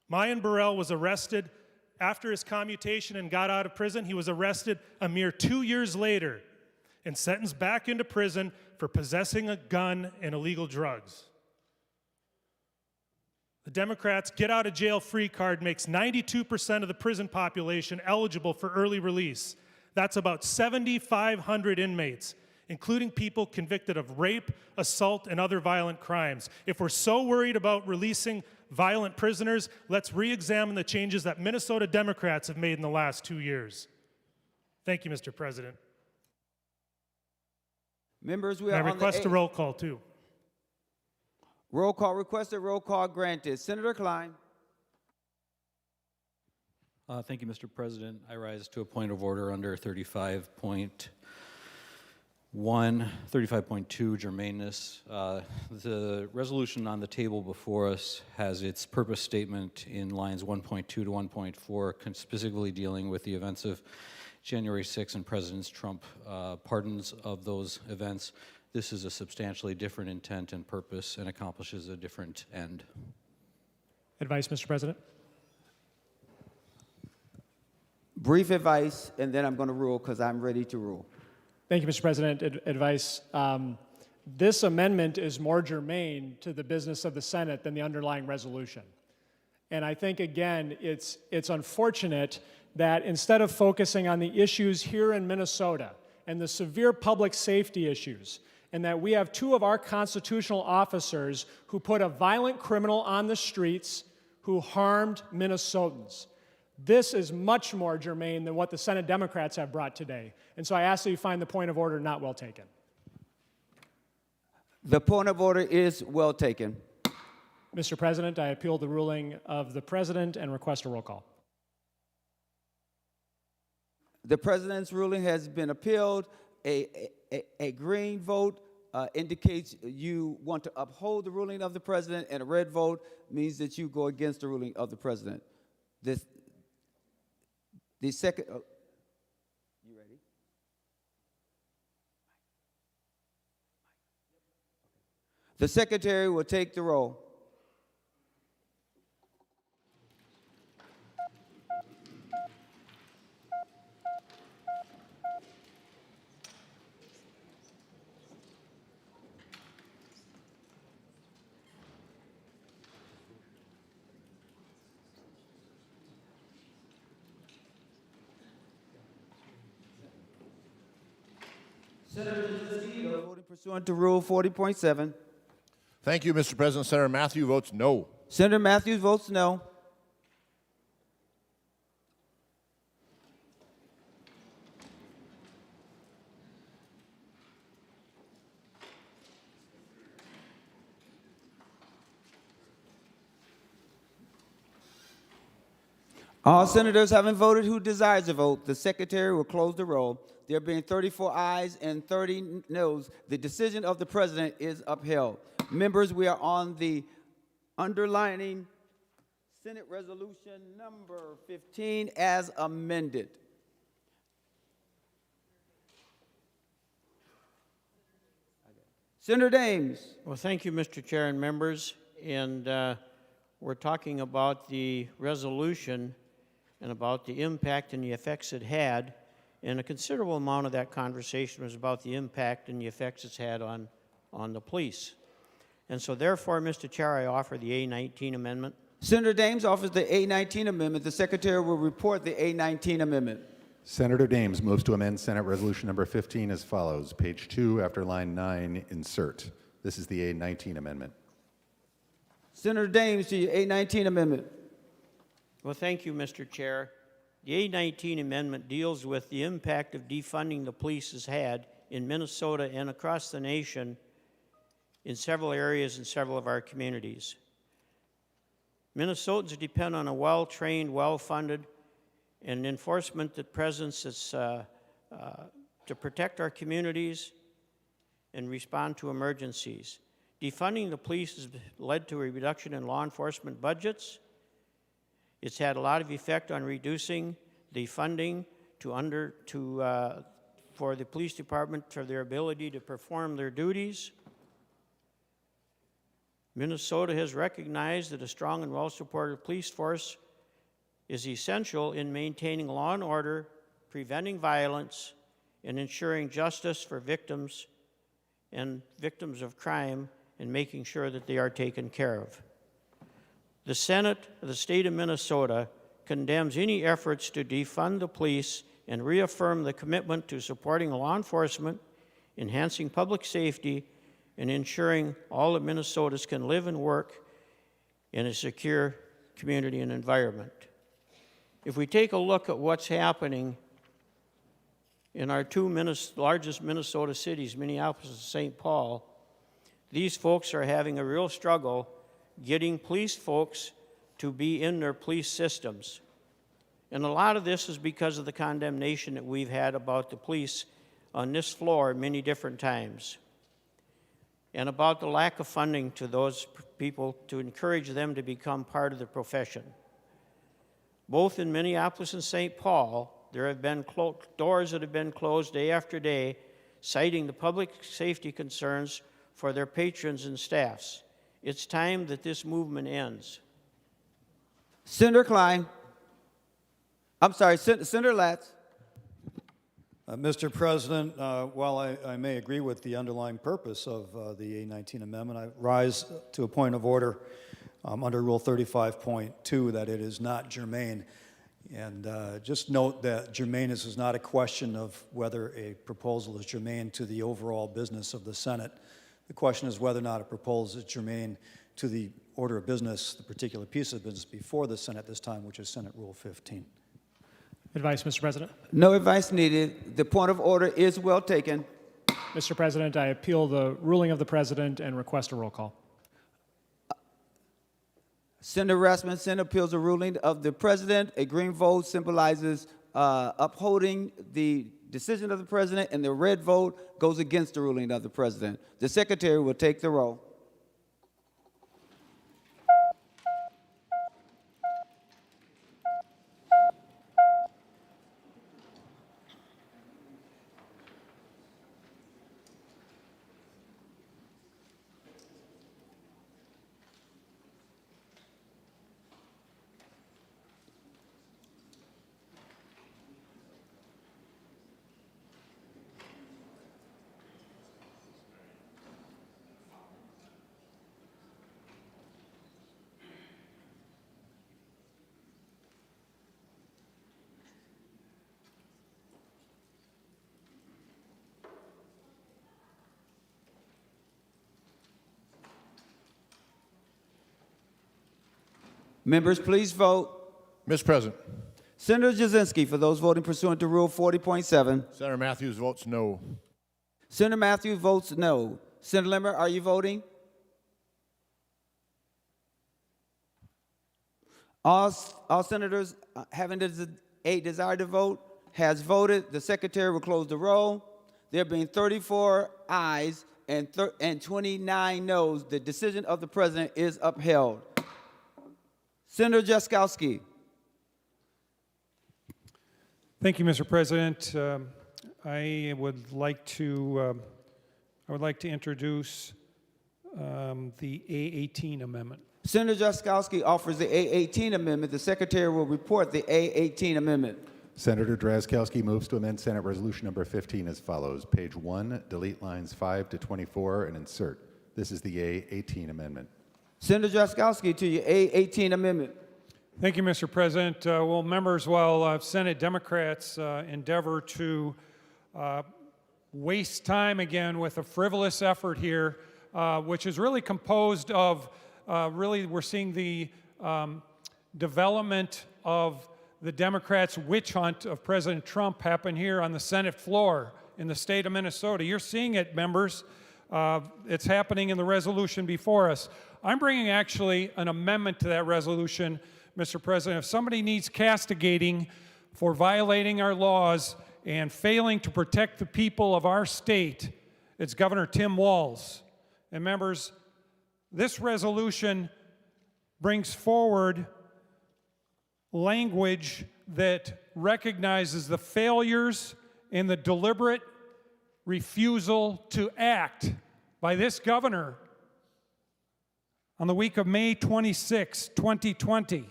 Mayan Burrell was arrested after his commutation and got out of prison. He was arrested a mere 2 years later and sentenced back into prison for possessing a gun and illegal drugs. The Democrats' get-out-of-jail-free card makes 92% of the prison population eligible for early release. That's about 7,500 inmates, including people convicted of rape, assault, and other violent crimes. If we're so worried about releasing violent prisoners, let's re-examine the changes that Minnesota Democrats have made in the last 2 years. Thank you, Mr. President. Members, we I are on the request a roll call, too. Roll call requested, roll call granted. Senator Klein. Thank you, Mr. President. I rise to a point of order under 35.1, 35.2, germaneness. The resolution on the table before us has its purpose statement in lines 1.2 to 1.4, specifically dealing with the events of January 6 and President Trump pardons of those events. This is a substantially different intent and purpose and accomplishes a different end. Advice, Mr. President. Brief advice, and then I'm going to rule because I'm ready to rule. Thank you, Mr. President. Advice. This amendment is more germane to the business of the Senate than the underlying resolution. And I think, again, it's unfortunate that instead of focusing on the issues here in Minnesota and the severe public safety issues, and that we have two of our constitutional officers who put a violent criminal on the streets who harmed Minnesotans. This is much more germane than what the Senate Democrats have brought today. And so I ask that you find the point of order not well taken. The point of order is well taken. Mr. President, I appeal the ruling of the President and request a roll call. The President's ruling has been appealed. A green vote indicates you want to uphold the ruling of the President, and a red vote means that you go against the ruling of the President. The second, you ready? The Secretary will take the roll. Voting pursuant to Rule 40.7. Thank you, Mr. President. Senator Matthew votes no. Senator Matthews votes no. All senators having voted who desires to vote, the secretary will close the roll. There being 34 ayes and 30 noes, the decision of the president is upheld. Members, we are on the underlining Senate Resolution number 15 as amended. Senator Dames. Well, thank you, Mr. Chair and members. And we're talking about the resolution and about the impact and the effects it had. And a considerable amount of that conversation was about the impact and the effects it's had on the police. And so therefore, Mr. Chair, I offer the A19 amendment. Senator Dames offers the A19 amendment. The secretary will report the A19 amendment. Senator Dames moves to amend Senate Resolution number 15 as follows. Page 2, after line 9, insert. This is the A19 amendment. Senator Dames to your A19 amendment. Well, thank you, Mr. Chair. The A19 amendment deals with the impact of defunding the police has had in Minnesota and across the nation in several areas in several of our communities. Minnesotans depend on a well-trained, well-funded, and enforcement that presence to protect our communities and respond to emergencies. Defunding the police has led to a reduction in law enforcement budgets. It's had a lot of effect on reducing the funding for the police department for their ability to perform their duties. Minnesota has recognized that a strong and well-supported police force is essential in maintaining law and order, preventing violence, and ensuring justice for victims of crime and making sure that they are taken care of. The Senate of the state of Minnesota condemns any efforts to defund the police and reaffirm the commitment to supporting law enforcement, enhancing public safety, and ensuring all of Minnesotans can live and work in a secure community and environment. If we take a look at what's happening in our two largest Minnesota cities, Minneapolis and St. Paul, these folks are having a real struggle getting police folks to be in their police systems. And a lot of this is because of the condemnation that we've had about the police on this floor many different times, and about the lack of funding to those people to encourage them to become part of the profession. Both in Minneapolis and St. Paul, there have been doors that have been closed day after day, citing the public safety concerns for their patrons and staffs. It's time that this movement ends. Senator Klein. I'm sorry, Senator Latz. Mr. President, while I may agree with the underlying purpose of the A19 amendment, I rise to a point of order under Rule 35.2 that it is not germane. And just note that germaneness is not a question of whether a proposal is germane to the overall business of the Senate. The question is whether or not a proposal is germane to the order of business, the particular piece of business before the Senate this time, which is Senate Rule 15. Advice, Mr. President. No advice needed. The point of order is well taken. Mr. President, I appeal the ruling of the President and request a roll call. Senator Rasmussen appeals the ruling of the President. A green vote symbolizes upholding the decision of the President, and the red vote goes against the ruling of the President. The Secretary will take the roll. Members, please vote. Mr. President, Senator Jasinski, for those voting pursuant to Rule 40.7. Senator Matthews votes no. Senator Matthews votes no. Senator Limmer, are you voting? All senators having a desire to vote has voted. The secretary will close the roll. There being 34 ayes and 29 noes, the decision of the president is upheld. Senator Jaskowski. Thank you, Mr. President. I would like to introduce the A18 amendment. Senator Jaskowski offers the A18 amendment. The secretary will report the A18 amendment. Senator Drazkowski moves to amend Senate Resolution number 15 as follows. Page 1, delete lines 5 to 24 and insert. This is the A18 amendment. Senator Jaskowski to your A18 amendment. Thank you, Mr. President. Well, members, while Senate Democrats endeavor to waste time again with a frivolous effort here, which is really composed of, we're seeing the development of the Democrats' witch hunt of President Trump happen here on the Senate floor in the state of Minnesota. You're seeing it, members. It's happening in the resolution before us. I'm bringing actually an amendment to that resolution, Mr. President. If somebody needs castigating for violating our laws and failing to protect the people of our state, it's Governor Tim Walz. And members, this resolution brings forward language that recognizes the failures and the deliberate refusal to act by this governor on the week of May 26, 2020.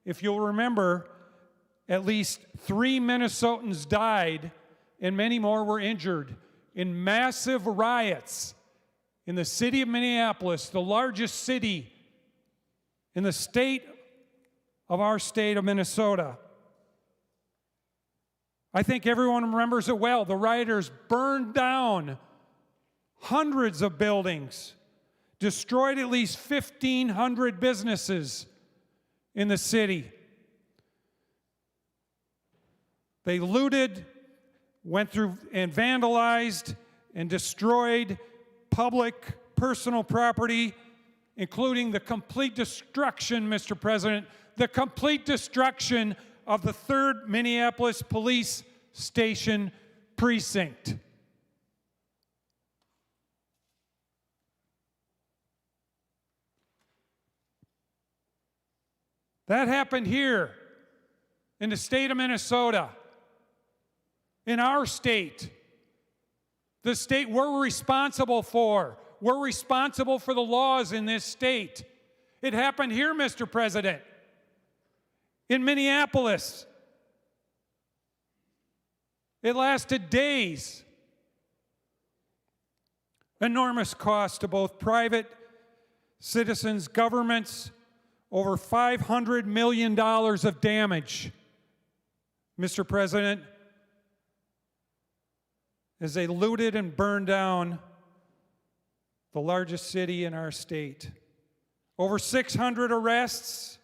If you'll remember, at least 3 Minnesotans died and many more were injured in massive riots in the city of Minneapolis, the largest city in the state of our state of Minnesota. I think everyone remembers it well. The rioters burned down hundreds of buildings, destroyed at least 1,500 businesses in the city. They looted, went through and vandalized and destroyed public, personal property, including the complete destruction, Mr. President, the complete destruction of the 3rd Minneapolis Police Station precinct. That happened here in the state of Minnesota, in our state, the state we're responsible for. We're responsible for the laws in this state. It happened here, Mr. President, in Minneapolis. It lasted days. Enormous cost to both private citizens, governments, over $500 million of damage, Mr. President, as they looted and burned down the largest city in our state. Over 600 arrests,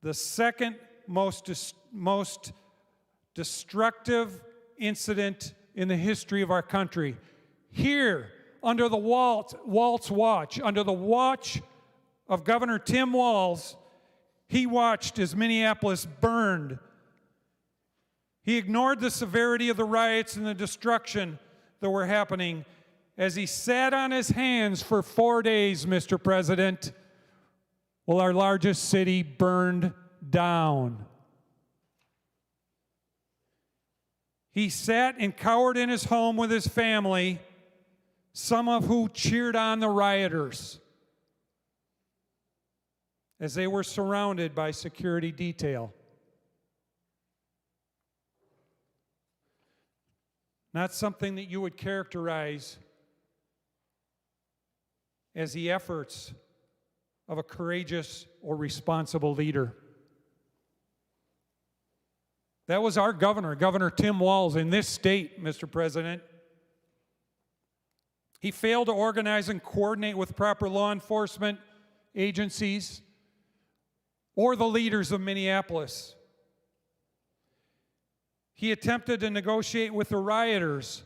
the second most destructive incident in the history of our country. Here, under the Walz watch, under the watch of Governor Tim Walz, he watched as Minneapolis burned. He ignored the severity of the riots and the destruction that were happening as he sat on his hands for 4 days, Mr. President, while our largest city burned down. He sat and cowered in his home with his family, some of who cheered on the rioters as they were surrounded by security detail. Not something that you would characterize as the efforts of a courageous or responsible leader. That was our governor, Governor Tim Walz, in this state, Mr. President. He failed to organize and coordinate with proper law enforcement agencies, or the leaders of Minneapolis. He attempted to negotiate with the rioters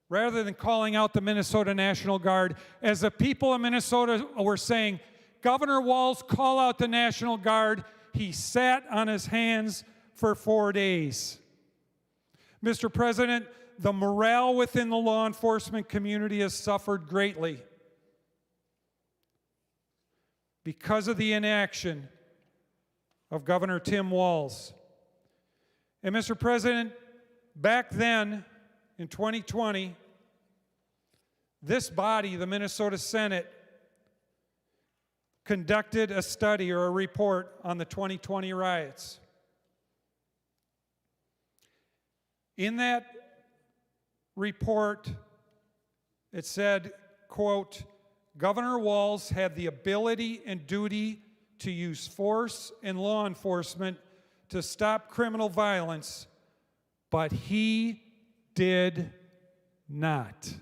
rather than calling out the Minnesota National Guard. As the people of Minnesota were saying, Governor Walz, call out the National Guard, he sat on his hands for 4 days. Mr. President, the morale within the law enforcement community has suffered greatly because of the inaction of Governor Tim Walz. And Mr. President, back then in 2020, this body, the Minnesota Senate, conducted a study or a report on the 2020 riots. In that report, it said, quote, Governor Walz had the ability and duty to use force and law enforcement to stop criminal violence, but he did not.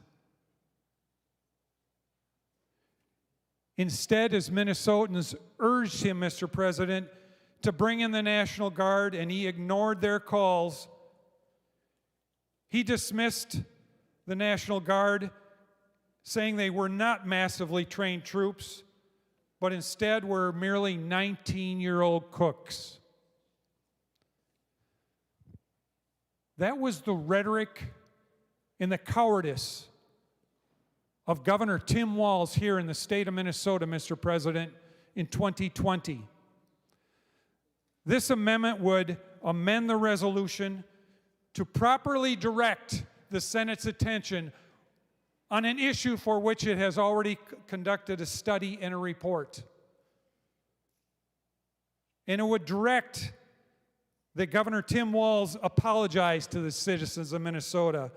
Instead, as Minnesotans urged him, Mr. President, to bring in the National Guard, and he ignored their calls, he dismissed the National Guard, saying they were not massively trained troops, but instead were merely 19-year-old cooks. That was the rhetoric and the cowardice of Governor Tim Walz here in the state of Minnesota, Mr. President, in 2020. This amendment would amend the resolution to properly direct the Senate's attention on an issue for which it has already conducted a study and a report. And it would direct that Governor Tim Walz apologize to the citizens of Minnesota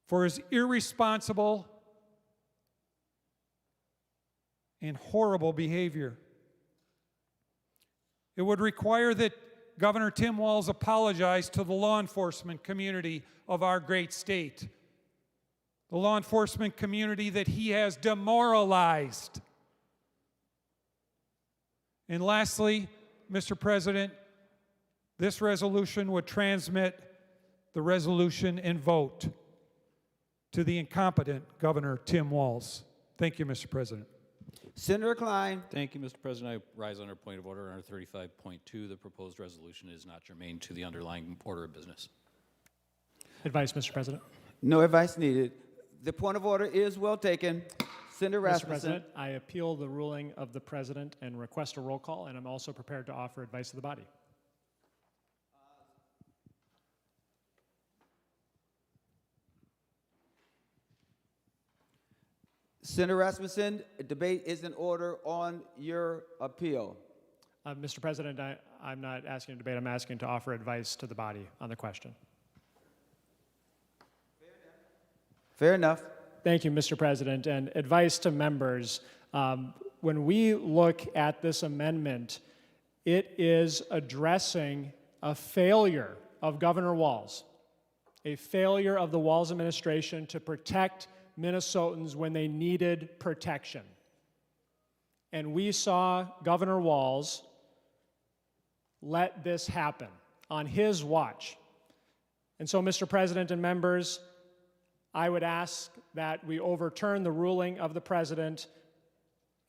for his irresponsible and horrible behavior. It would require that Governor Tim Walz apologize to the law enforcement community of our great state, the law enforcement community that he has demoralized. And lastly, Mr. President, this resolution would transmit the resolution and vote to the incompetent Governor Tim Walz. Thank you, Mr. President. Senator Klein. Thank you, Mr. President. I rise under point of order under 35.2. The proposed resolution is not germane to the underlying order of business. Advice, Mr. President. No advice needed. The point of order is well taken. Senator Mr. Rasmussen. President, I appeal the ruling of the President and request a roll call, and I'm also prepared to offer advice to the body. Senator Rasmussen, debate is in order on your appeal. Mr. President, I'm not asking to debate. I'm asking to offer advice to the body on the question. Fair enough. Thank you, Mr. President. And advice to members, when we look at this amendment, it is addressing a failure of Governor Walz, a failure of the Walz administration to protect Minnesotans when they needed protection. And we saw Governor Walz let this happen on his watch. And so, Mr. President and members, I would ask that we overturn the ruling of the President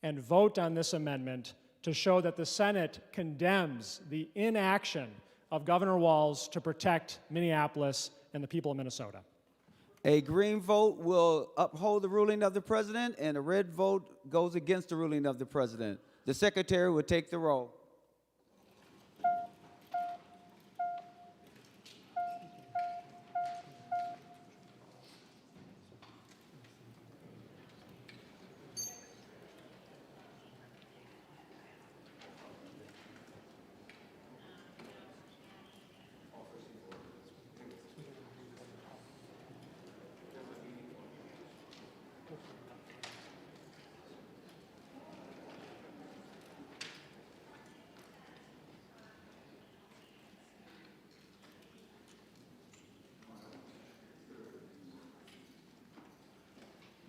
and vote on this amendment to show that the Senate condemns the inaction of Governor Walz to protect Minneapolis and the people of Minnesota. A green vote will uphold the ruling of the President, and a red vote goes against the ruling of the President. The Secretary will take the roll.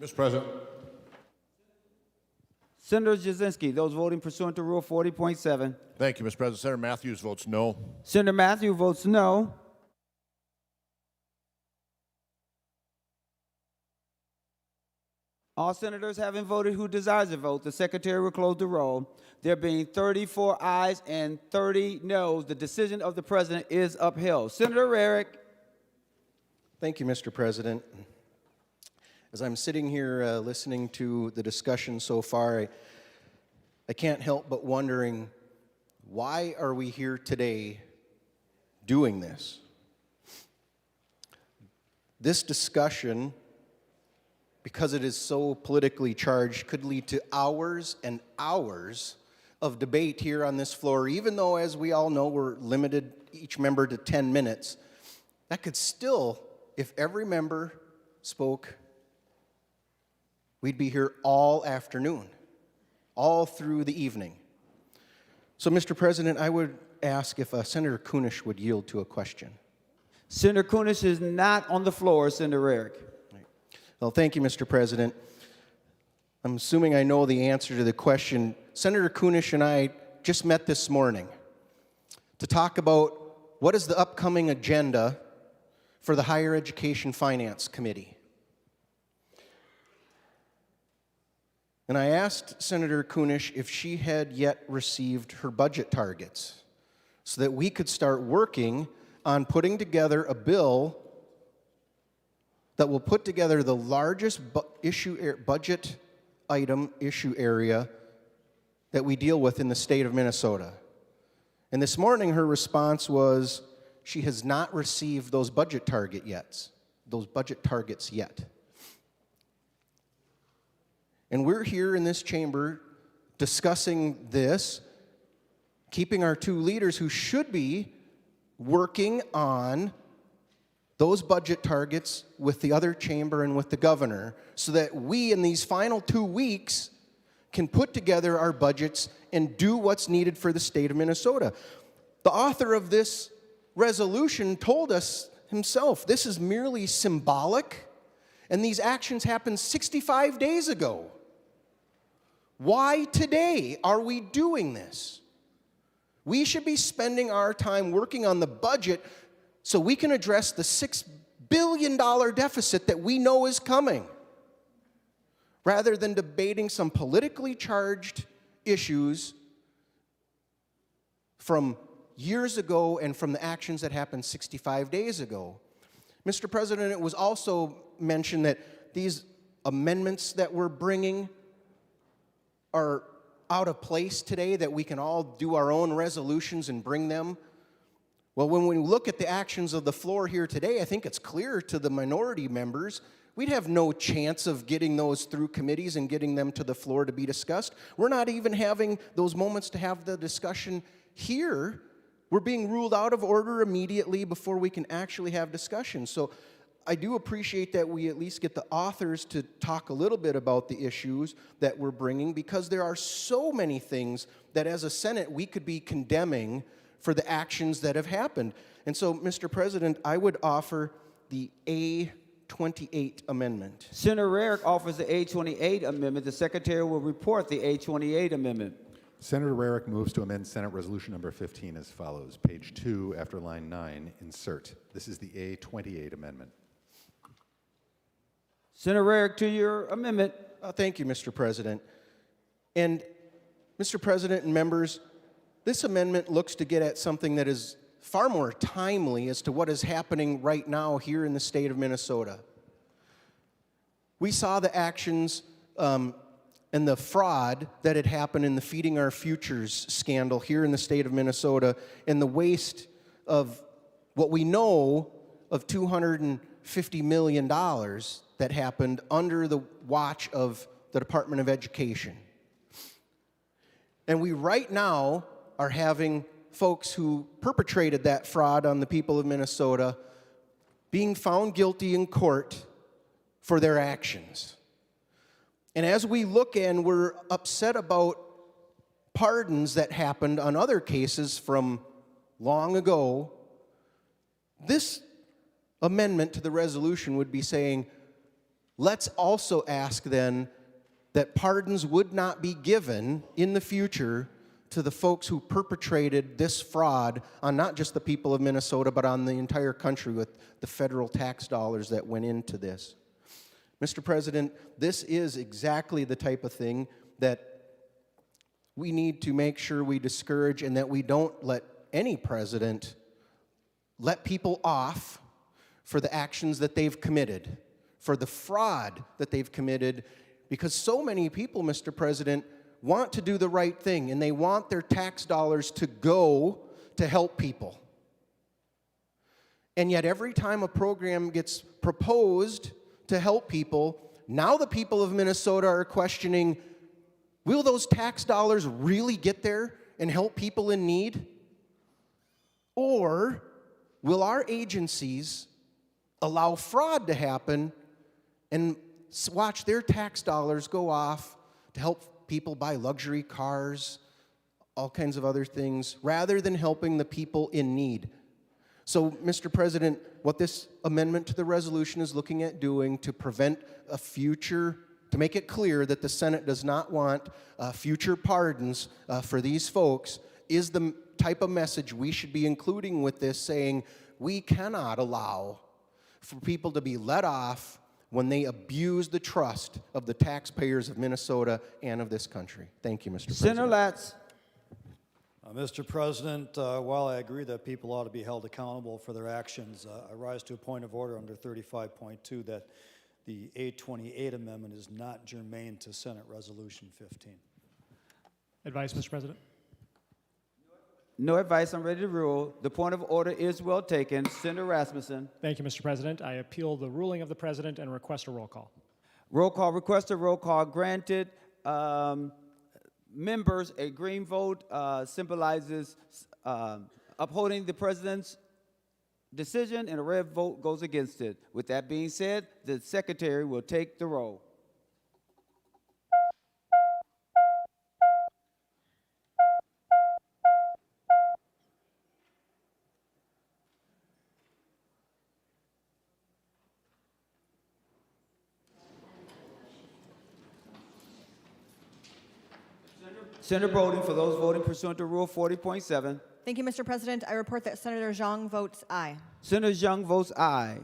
Mr. President. Senator Jasinski, those voting pursuant to Rule 40.7. Thank you, Mr. President. Senator Matthews votes no. Senator Matthews votes no. All senators having voted who desires to vote, the secretary will close the roll. There being 34 ayes and 30 noes, the decision of the president is upheld. Senator Rarick. Thank you, Mr. President. As I'm sitting here listening to the discussion so far, I can't help but wondering, why are we here today doing this? This discussion, because it is so politically charged, could lead to hours and hours of debate here on this floor, even though, as we all know, we're limited, each member, to 10 minutes. That could still, if every member spoke, we'd be here all afternoon, all through the evening. So, Mr. President, I would ask if Senator Kunish would yield to a question. Senator Kunish is not on the floor, Senator Rarick. Well, thank you, Mr. President. I'm assuming I know the answer to the question. Senator Kunish and I just met this morning to talk about what is the upcoming agenda for the Higher Education Finance Committee. And I asked Senator Kunish if she had yet received her budget targets so that we could start working on putting together a bill that will put together the largest budget item issue area that we deal with in the state of Minnesota. And this morning her response was she has not received those budget targets yet. And we're here in this chamber discussing this, keeping our two leaders who should be working on those budget targets with the other chamber and with the governor, so that we, in these final 2 weeks, can put together our budgets and do what's needed for the state of Minnesota. The author of this resolution told us himself, this is merely symbolic, and these actions happened 65 days ago. Why today are we doing this? We should be spending our time working on the budget so we can address the $6 billion deficit that we know is coming, rather than debating some politically charged issues from years ago and from the actions that happened 65 days ago. Mr. President, it was also mentioned that these amendments that we're bringing are out of place today, that we can all do our own resolutions and bring them. Well, when we look at the actions of the floor here today, I think it's clear to the minority members we'd have no chance of getting those through committees and getting them to the floor to be discussed. We're not even having those moments to have the discussion here. We're being ruled out of order immediately before we can actually have discussion. So I do appreciate that we at least get the authors to talk a little bit about the issues that we're bringing, because there are so many things that as a Senate we could be condemning for the actions that have happened. And so, Mr. President, I would offer the A28 amendment. Senator Rarick offers the A28 amendment. The secretary will report the A28 amendment. Senator Rarick moves to amend Senate Resolution number 15 as follows. Page 2, after line 9, insert. This is the A28 amendment. Senator Rarick, to your amendment. Thank you, Mr. President. And, Mr. President and members, this amendment looks to get at something that is far more timely as to what is happening right now here in the state of Minnesota. We saw the actions and the fraud that had happened in the Feeding Our Futures scandal here in the state of Minnesota, and the waste of what we know of $250 million that happened under the watch of the Department of Education. And we right now are having folks who perpetrated that fraud on the people of Minnesota being found guilty in court for their actions. And as we look and we're upset about pardons that happened on other cases from long ago, this amendment to the resolution would be saying, let's also ask then that pardons would not be given in the future to the folks who perpetrated this fraud on not just the people of Minnesota, but on the entire country with the federal tax dollars that went into this. Mr. President, this is exactly the type of thing that we need to make sure we discourage, and that we don't let any president let people off for the actions that they've committed, for the fraud that they've committed, because so many people, Mr. President, want to do the right thing, and they want their tax dollars to go to help people. And yet every time a program gets proposed to help people, now the people of Minnesota are questioning, will those tax dollars really get there and help people in need? Or will our agencies allow fraud to happen and watch their tax dollars go off to help people buy luxury cars, all kinds of other things, rather than helping the people in need? So, Mr. President, what this amendment to the resolution is looking at doing to prevent a future, to make it clear that the Senate does not want future pardons for these folks, is the type of message we should be including with this, saying we cannot allow for people to be let off when they abuse the trust of the taxpayers of Minnesota and of this country. Thank you, Mr. President. Senator Latz. Mr. President, while I agree that people ought to be held accountable for their actions, I rise to a point of order under 35.2 that the 828 amendment is not germane to Senate Resolution 15. Advice, Mr. President. No advice. I'm ready to rule. The point of order is well taken. Senator Rasmussen. Thank you, Mr. President. I appeal the ruling of the President and request a roll call. Roll call requested. Roll call granted. Members, a green vote symbolizes upholding the President's decision, and a red vote goes against it. With that being said, the Secretary will take the roll. Senator Broding, for those voting pursuant to Rule 40.7. Thank you, Mr. President. I report that Senator Zhang votes aye. Senator Zhang votes aye.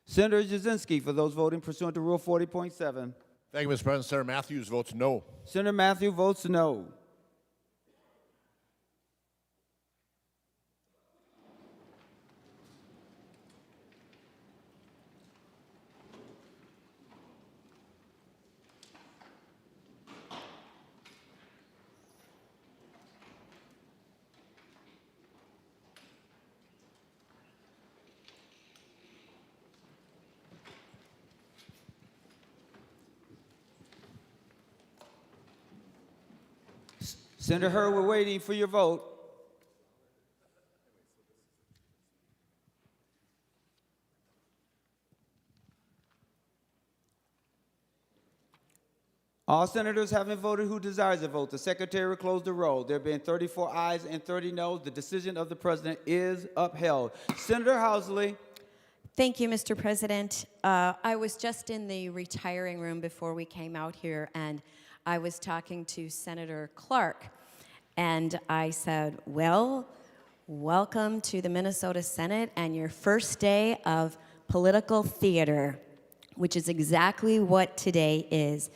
Senator Jasinski, for those voting pursuant to Rule 40.7. Thank you, Mr. President. Senator Matthews votes no. Senator Matthew votes no. Senator Hurd, we're waiting for your vote. All senators having voted who desires to vote, the Secretary will close the roll. There being 34 ayes and 30 noes, the decision of the President is upheld. Senator Housley. Thank you, Mr. President. I was just in the retiring room before we came out here, and I was talking to Senator Clark, and I said, well, welcome to the Minnesota Senate and your first day of political theater, which is exactly what today is.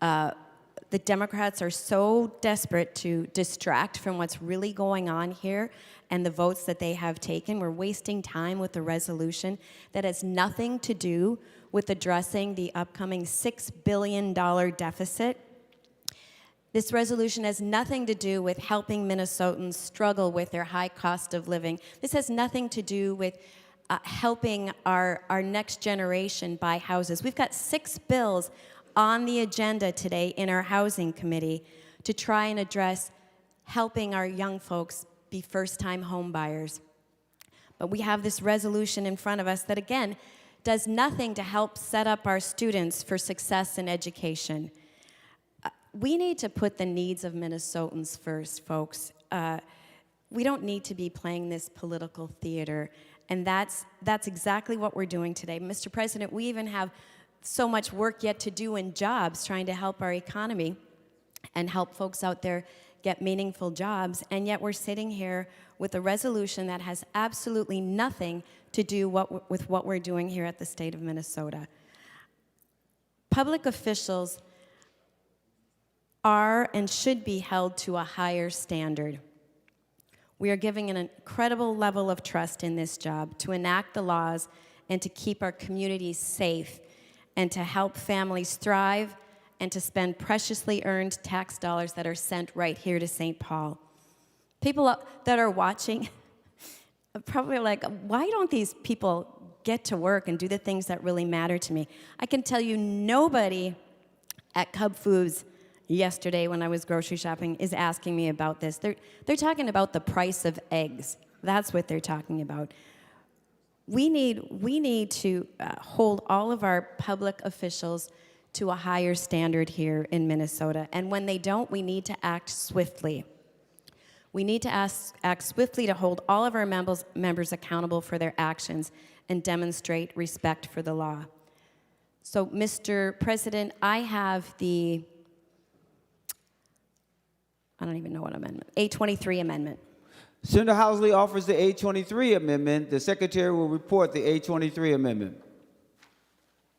The Democrats are so desperate to distract from what's really going on here and the votes that they have taken. We're wasting time with a resolution that has nothing to do with addressing the upcoming $6 billion deficit. This resolution has nothing to do with helping Minnesotans struggle with their high cost of living. This has nothing to do with helping our next generation buy houses. We've got 6 bills on the agenda today in our Housing Committee to try and address helping our young folks be first-time home buyers. But we have this resolution in front of us that, again, does nothing to help set up our students for success in education. We need to put the needs of Minnesotans first, folks. We don't need to be playing this political theater, and that's exactly what we're doing today. Mr. President, we even have so much work yet to do in jobs, trying to help our economy and help folks out there get meaningful jobs, and yet we're sitting here with a resolution that has absolutely nothing to do with what we're doing here at the state of Minnesota. Public officials are and should be held to a higher standard. We are giving an incredible level of trust in this job to enact the laws and to keep our communities safe and to help families thrive and to spend preciously earned tax dollars that are sent right here to St. Paul. People that are watching are probably like, why don't these people get to work and do the things that really matter to me? I can tell you nobody at Cub Foods yesterday when I was grocery shopping is asking me about this. They're talking about the price of eggs. That's what they're talking about. We need to hold all of our public officials to a higher standard here in Minnesota. And when they don't, we need to act swiftly. We need to act swiftly to hold all of our members accountable for their actions and demonstrate respect for the law. So, Mr. President, I have I don't even know what amendment, A23 amendment. Senator Housley offers the A23 amendment. The Secretary will report the A23 amendment.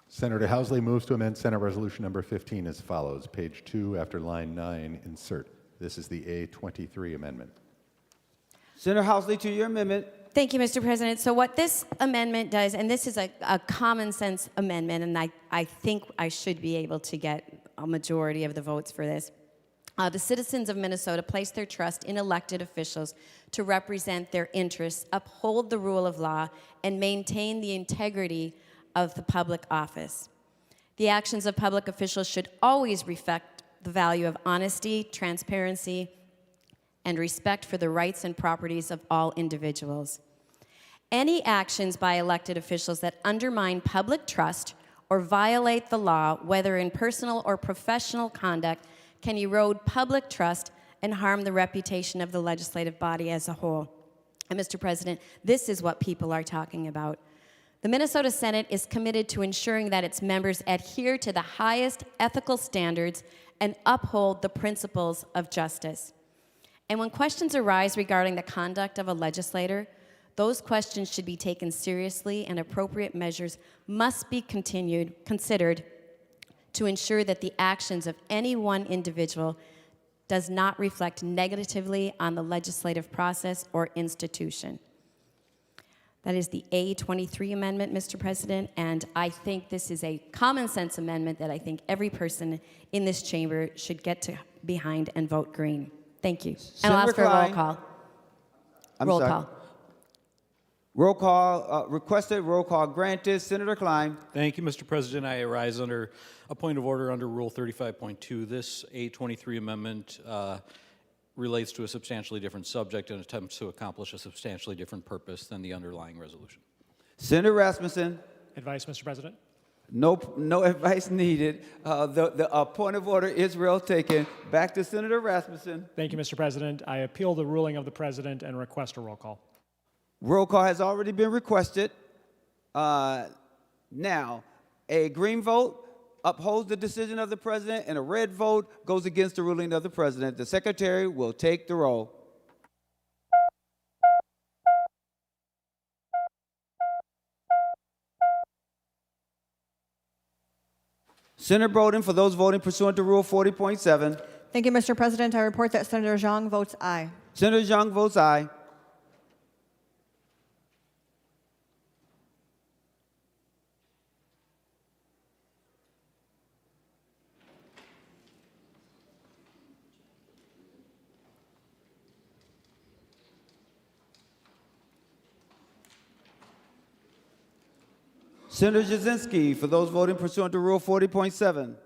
Senator Housley moves to amend Senate Resolution number 15 as follows. Page 2, after line 9, insert. This is the A23 amendment. Senator Housley, to your amendment. Thank you, Mr. President. So what this amendment does, and this is a common sense amendment, and I think I should be able to get a majority of the votes for this. The citizens of Minnesota place their trust in elected officials to represent their interests, uphold the rule of law, and maintain the integrity of the public office. The actions of public officials should always reflect the value of honesty, transparency, and respect for the rights and properties of all individuals. Any actions by elected officials that undermine public trust or violate the law, whether in personal or professional conduct, can erode public trust and harm the reputation of the legislative body as a whole. And Mr. President, this is what people are talking about. The Minnesota Senate is committed to ensuring that its members adhere to the highest ethical standards and uphold the principles of justice. And when questions arise regarding the conduct of a legislator, those questions should be taken seriously, and appropriate measures must be considered to ensure that the actions of any one individual does not reflect negatively on the legislative process or institution. That is the A23 amendment, Mr. President, and I think this is a common sense amendment that I think every person in this chamber should get behind and vote green. Thank you. And I'll ask for a roll call. Roll call. Roll call requested, roll call granted. Senator Klein. Thank you, Mr. President. I arise under a point of order under Rule 35.2. This A23 amendment relates to a substantially different subject and attempts to accomplish a substantially different purpose than the underlying resolution. Senator Rasmussen. Advice, Mr. President. No advice needed. The point of order is well taken. Back to Senator Rasmussen. Thank you, Mr. President. I appeal the ruling of the President and request a roll call. Roll call has already been requested. Now, a green vote upholds the decision of the President, and a red vote goes against the ruling of the President. The Secretary will take the roll. Senator Broden, for those voting pursuant to Rule 40.7. Thank you, Mr. President. I report that Senator Zhang votes aye. Senator Zhang votes aye. Senator Jasinski, for those voting pursuant to Rule 40.7.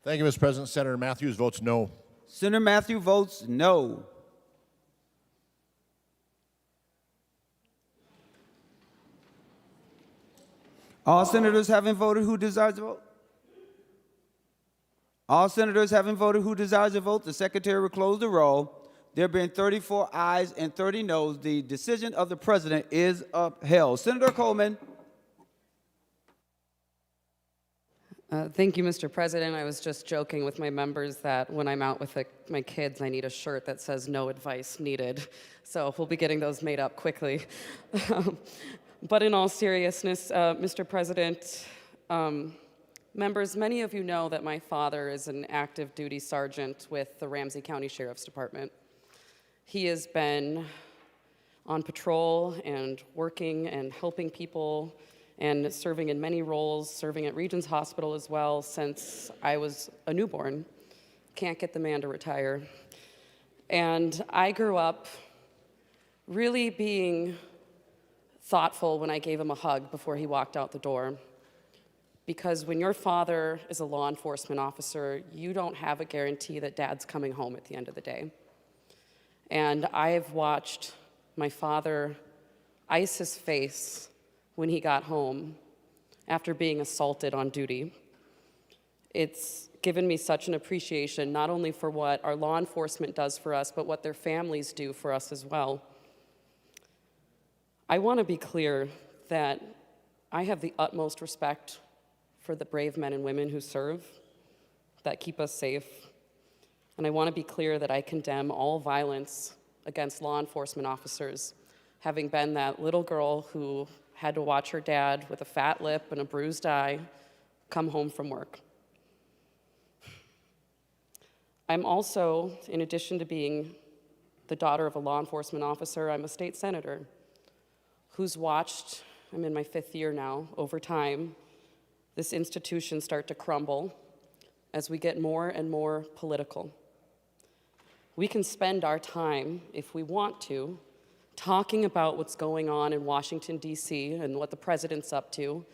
Thank you, Mr. President. Senator Matthews votes no. Senator Matthew votes no. All senators having voted who desires to vote? All senators having voted who desires to vote, the Secretary will close the roll. There being 34 ayes and 30 noes, the decision of the President is upheld. Senator Coleman. Thank you, Mr. President. I was just joking with my members that when I'm out with my kids, I need a shirt that says "No advice needed." So we'll be getting those made up quickly. But in all seriousness, Mr. President, members, many of you know that my father is an active duty sergeant with the Ramsey County Sheriff's Department. He has been on patrol and working and helping people and serving in many roles, serving at Regents Hospital as well since I was a newborn. Can't get the man to retire. And I grew up really being thoughtful when I gave him a hug before he walked out the door. Because when your father is a law enforcement officer, you don't have a guarantee that dad's coming home at the end of the day. And I've watched my father ice his face when he got home after being assaulted on duty. It's given me such an appreciation, not only for what our law enforcement does for us, but what their families do for us as well. I want to be clear that I have the utmost respect for the brave men and women who serve, that keep us safe. And I want to be clear that I condemn all violence against law enforcement officers, having been that little girl who had to watch her dad with a fat lip and a bruised eye come home from work. I'm also, in addition to being the daughter of a law enforcement officer, I'm a state senator who's watched, I'm in my 5th year now, over time, this institution start to crumble as we get more and more political. We can spend our time, if we want to, talking about what's going on in Washington, D.C. and what the president's up to,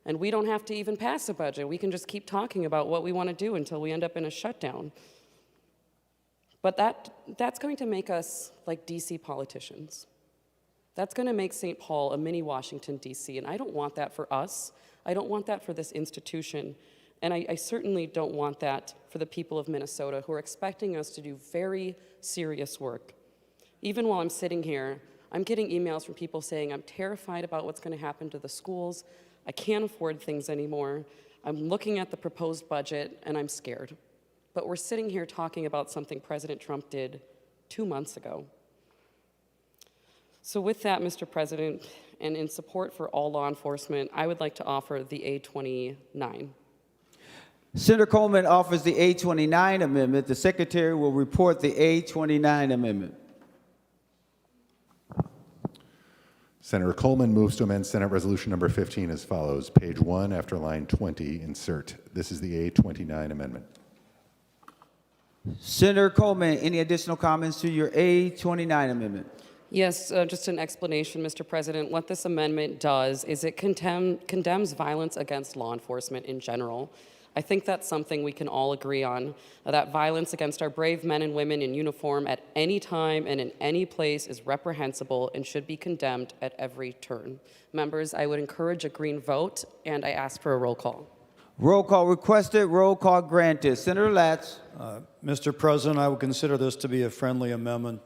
and we don't have to even pass a budget. We can just keep talking about what we want to do until we end up in a shutdown. But that's going to make us like D.C. politicians. That's going to make St. Paul a mini Washington, D.C., and I don't want that for us. I don't want that for this institution, and I certainly don't want that for the people of Minnesota who are expecting us to do very serious work. Even while I'm sitting here, I'm getting emails from people saying, I'm terrified about what's going to happen to the schools. I can't afford things anymore. I'm looking at the proposed budget, and I'm scared. But we're sitting here talking about something President Trump did 2 months ago. So with that, Mr. President, and in support for all law enforcement, I would like to offer the A29. Senator Coleman offers the A29 amendment. The Secretary will report the A29 amendment. Senator Coleman moves to amend Senate Resolution Number 15 as follows. Page 1, after line 20, insert. This is the A29 amendment. Senator Coleman, any additional comments to your A29 amendment? Yes, just an explanation, Mr. President. What this amendment does is it condemns violence against law enforcement in general. I think that's something we can all agree on, that violence against our brave men and women in uniform at any time and in any place is reprehensible and should be condemned at every turn. Members, I would encourage a green vote, and I ask for a roll call. Roll call requested, roll call granted. Senator Latz. Mr. President, I would consider this to be a friendly amendment.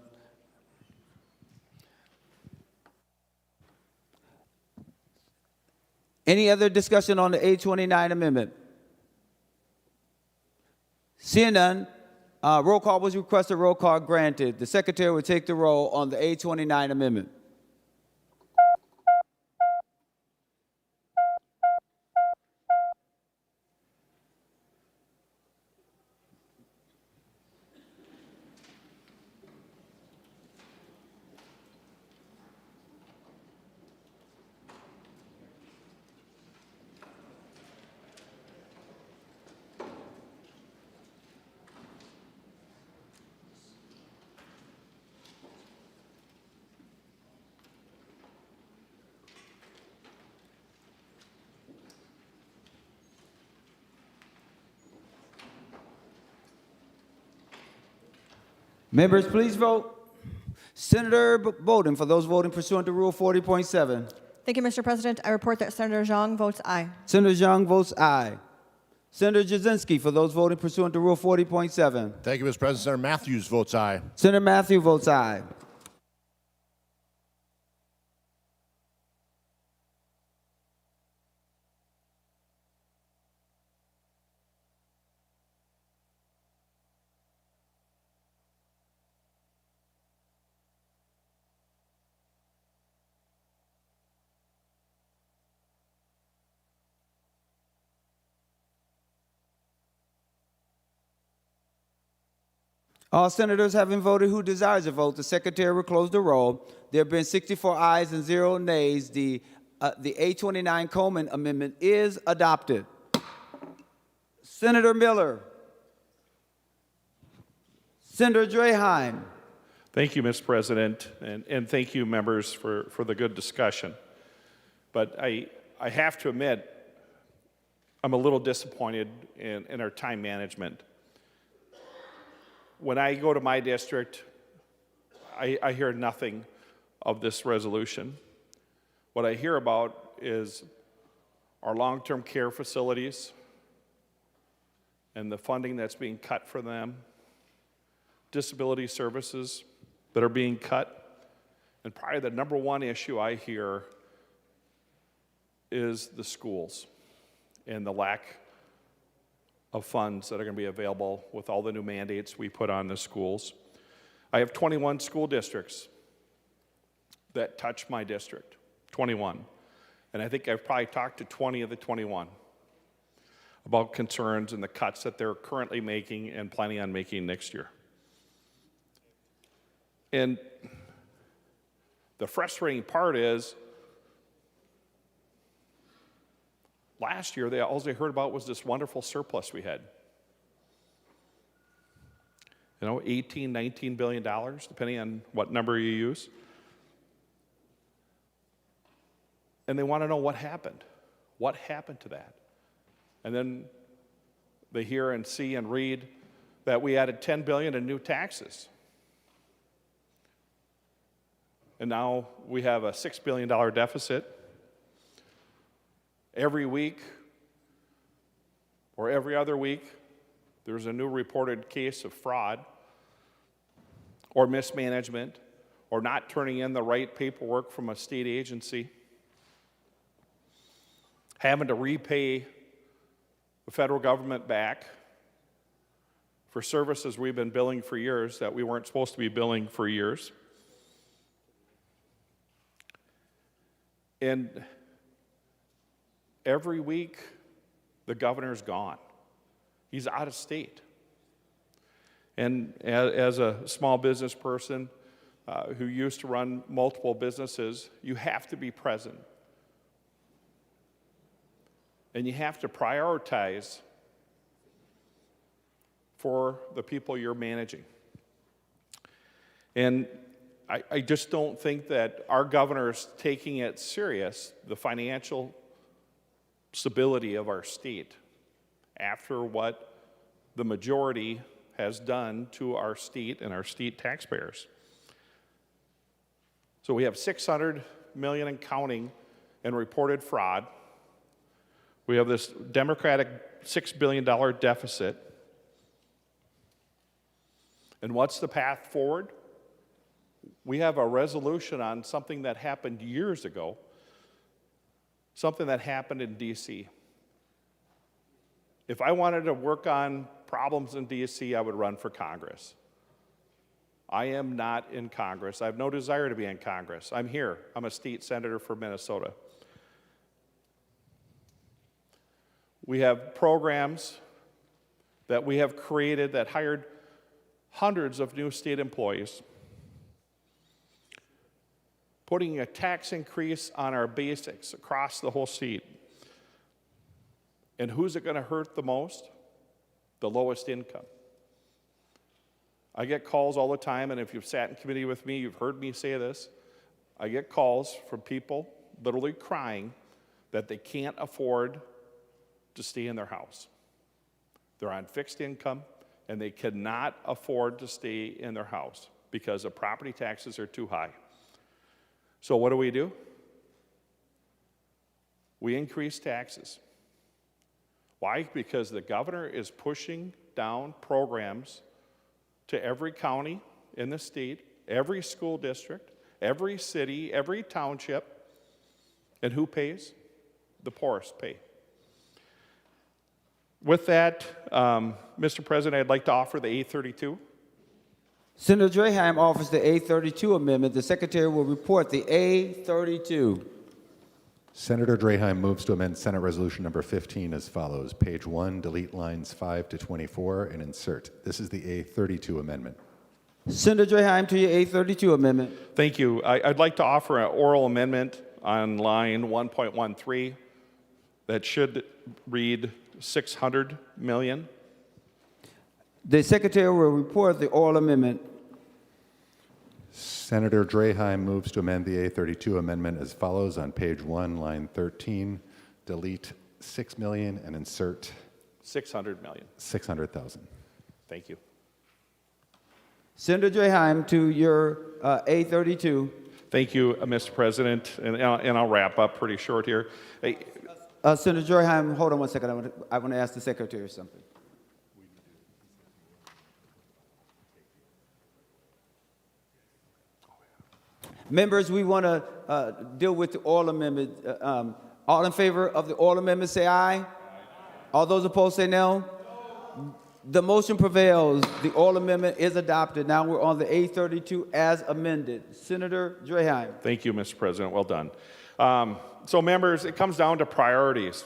Any other discussion on the A29 amendment? Seeing none, roll call was requested, roll call granted. The Secretary will take the roll on the A29 amendment. Members, please vote. Senator Bowden, for those voting pursuant to Rule 40.7. Thank you, Mr. President. I report that Senator Zhang votes aye. Senator Zhang votes aye. Senator Jasinski, for those voting pursuant to Rule 40.7. Thank you, Mr. President. Senator Matthews votes aye. Senator Matthew votes aye. All senators having voted who desires to vote, the secretary will close the roll. There have been 64 ayes and 0 nays. The A29 Coleman amendment is adopted. Senator Miller. Senator Draheim. Thank you, Mr. President, and thank you, members, for the good discussion. But I have to admit, I'm a little disappointed in our time management. When I go to my district, I hear nothing of this resolution. What I hear about is our long-term care facilities and the funding that's being cut for them, disability services that are being cut, and probably the number one issue I hear is the schools and the lack of funds that are going to be available with all the new mandates we put on the schools. I have 21 school districts that touch my district, 21. And I think I've probably talked to 20 of the 21 about concerns and the cuts that they're currently making and planning on making next year. And the frustrating part is, last year, all they heard about was this wonderful surplus we had. You know, $18, $19 billion, depending on what number you use. And they want to know what happened. What happened to that? And then they hear and see and read that we added $10 billion in new taxes. And now we have a $6 billion deficit. Every week or every other week, there's a new reported case of fraud or mismanagement or not turning in the right paperwork from a state agency, having to repay the federal government back for services we've been billing for years that we weren't supposed to be billing for years. And every week, the governor's gone. He's out of state. And as a small business person who used to run multiple businesses, you have to be present. And you have to prioritize for the people you're managing. And I just don't think that our governor is taking it serious, the financial stability of our state, after what the majority has done to our state and our state taxpayers. So we have $600 million and counting in reported fraud. We have this Democratic $6 billion deficit. And what's the path forward? We have a resolution on something that happened years ago, something that happened in D.C. If I wanted to work on problems in D.C., I would run for Congress. I am not in Congress. I have no desire to be in Congress. I'm here. I'm a state senator for Minnesota. We have programs that we have created that hired hundreds of new state employees, putting a tax increase on our basics across the whole state. And who's it going to hurt the most? The lowest income. I get calls all the time, and if you've sat in committee with me, you've heard me say this. I get calls from people literally crying that they can't afford to stay in their house. They're on fixed income, and they cannot afford to stay in their house because the property taxes are too high. So what do? We increase taxes. Why? Because the governor is pushing down programs to every county in the state, every school district, every city, every township. And who pays? The poorest pay. With that, Mr. President, I'd like to offer the A32. Senator Draheim offers the A32 amendment. The secretary will report the A32. Senator Draheim moves to amend Senate Resolution number 15 as follows. Page 1, delete lines 5 to 24 and insert. This is the A32 amendment. Senator Draheim to your A32 amendment. Thank you. I'd like to offer an oral amendment on line 1.13 that should read 600 million. The Secretary will report the oral amendment. Senator Draheim moves to amend the A32 amendment as follows on page 1, line 13. Delete 6 million and insert 600 million. 600,000. Thank you. Senator Draheim to your A32. Thank you, Mr. President. And I'll wrap up pretty short here. Hey, Senator Draheim, hold on one second. I want to ask the Secretary something. Members, we want to deal with the oral amendment. All in favor of the oral amendment, say aye. All those opposed, say no. The motion prevails. The oral amendment is adopted. Now we're on the A32 as amended. Senator Draheim. Thank you, Mr. President. Well done. So, members, it comes down to priorities.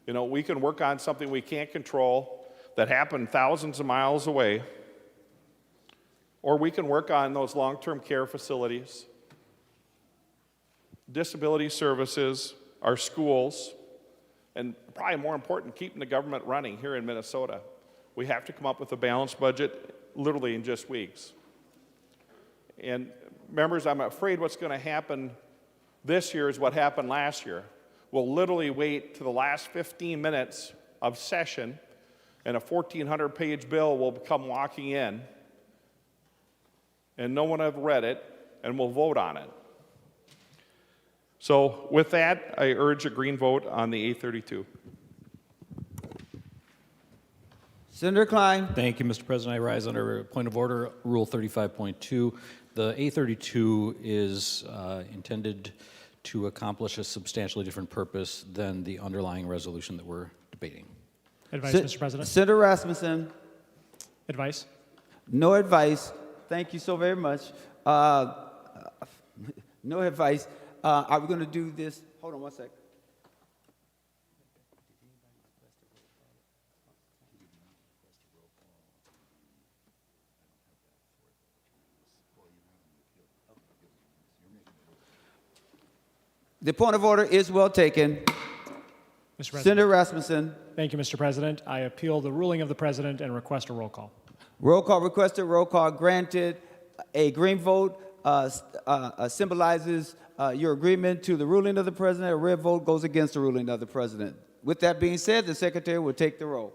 You know, we can work on something we can't control that happened thousands of miles away, or we can work on those long-term care facilities, disability services, our schools, and probably more important, keeping the government running here in Minnesota. We have to come up with a balanced budget literally in just weeks. And members, I'm afraid what's going to happen this year is what happened last year. We'll literally wait to the last 15 minutes of session, and a 1,400-page bill will come walking in, and no one have read it, and we'll vote on it. So with that, I urge a green vote on the A32. Senator Klein. Thank you, Mr. President. I rise under a point of order, Rule 35.2. The A32 is intended to accomplish a substantially different purpose than the underlying resolution that we're debating. Advice, Mr. President. Senator Rasmussen. Advice. No advice. Thank you so very much. No advice. Are we going to do this? Hold on one sec. The point of order is well taken. Mr. President. Senator Rasmussen. Thank you, Mr. President. I appeal the ruling of the President and request a roll call. Roll call requested, roll call granted. A green vote symbolizes your agreement to the ruling of the President. A red vote goes against the ruling of the President. With that being said, the Secretary will take the roll.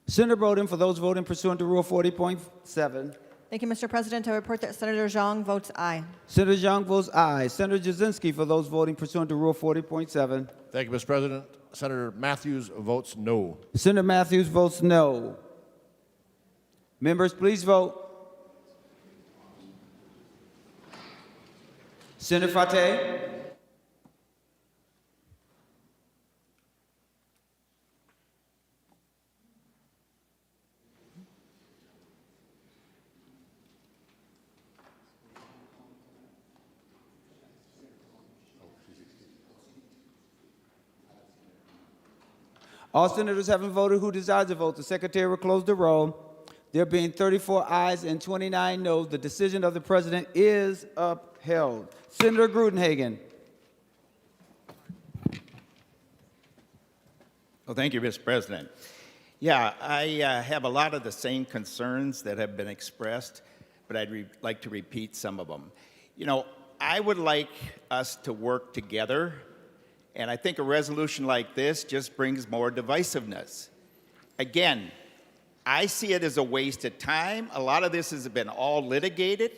Senator Bowden, for those voting pursuant to Rule 40.7. Thank you, Mr. President. I report that Senator Zhang votes aye. Senator Zhang votes aye. Senator Jasinski, for those voting pursuant to Rule 40.7. Thank you, Mr. President. Senator Matthews votes no. Senator Matthews votes no. Members, please vote. Senator Fateh. All senators having voted who desire to vote, the Secretary will close the roll. There being 34 ayes and 29 noes, the decision of the President is upheld. Senator Grudenhagen. Well, thank you, Mr. President. Yeah, I have a lot of the same concerns that have been expressed, but I'd like to repeat some of them. You know, I would like us to work together, and I think a resolution like this just brings more divisiveness. Again, I see it as a waste of time. A lot of this has been all litigated,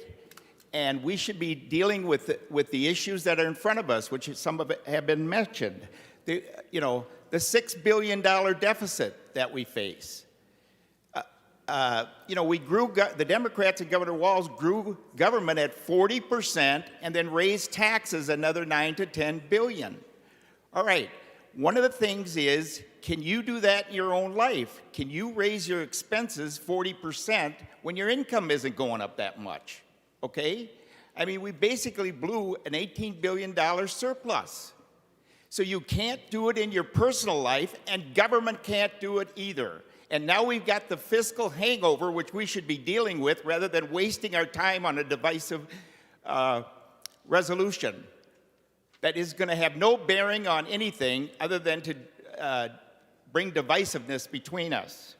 And we should be dealing with the issues that are in front of us, which some of it have been mentioned. The $6 billion deficit that we face. We grew, the Democrats and Governor Walz grew government at 40% and then raised taxes another 9 to 10 billion. All right, one of the things is, can you do that in your own life? Can you raise your expenses 40% when your income isn't going up that much? Okay? I mean, we basically blew an $18 billion surplus. So you can't do it in your personal life, and government can't do it either. And now we've got the fiscal hangover, which we should be dealing with rather than wasting our time on a divisive resolution that is going to have no bearing on anything other than to bring divisiveness between us.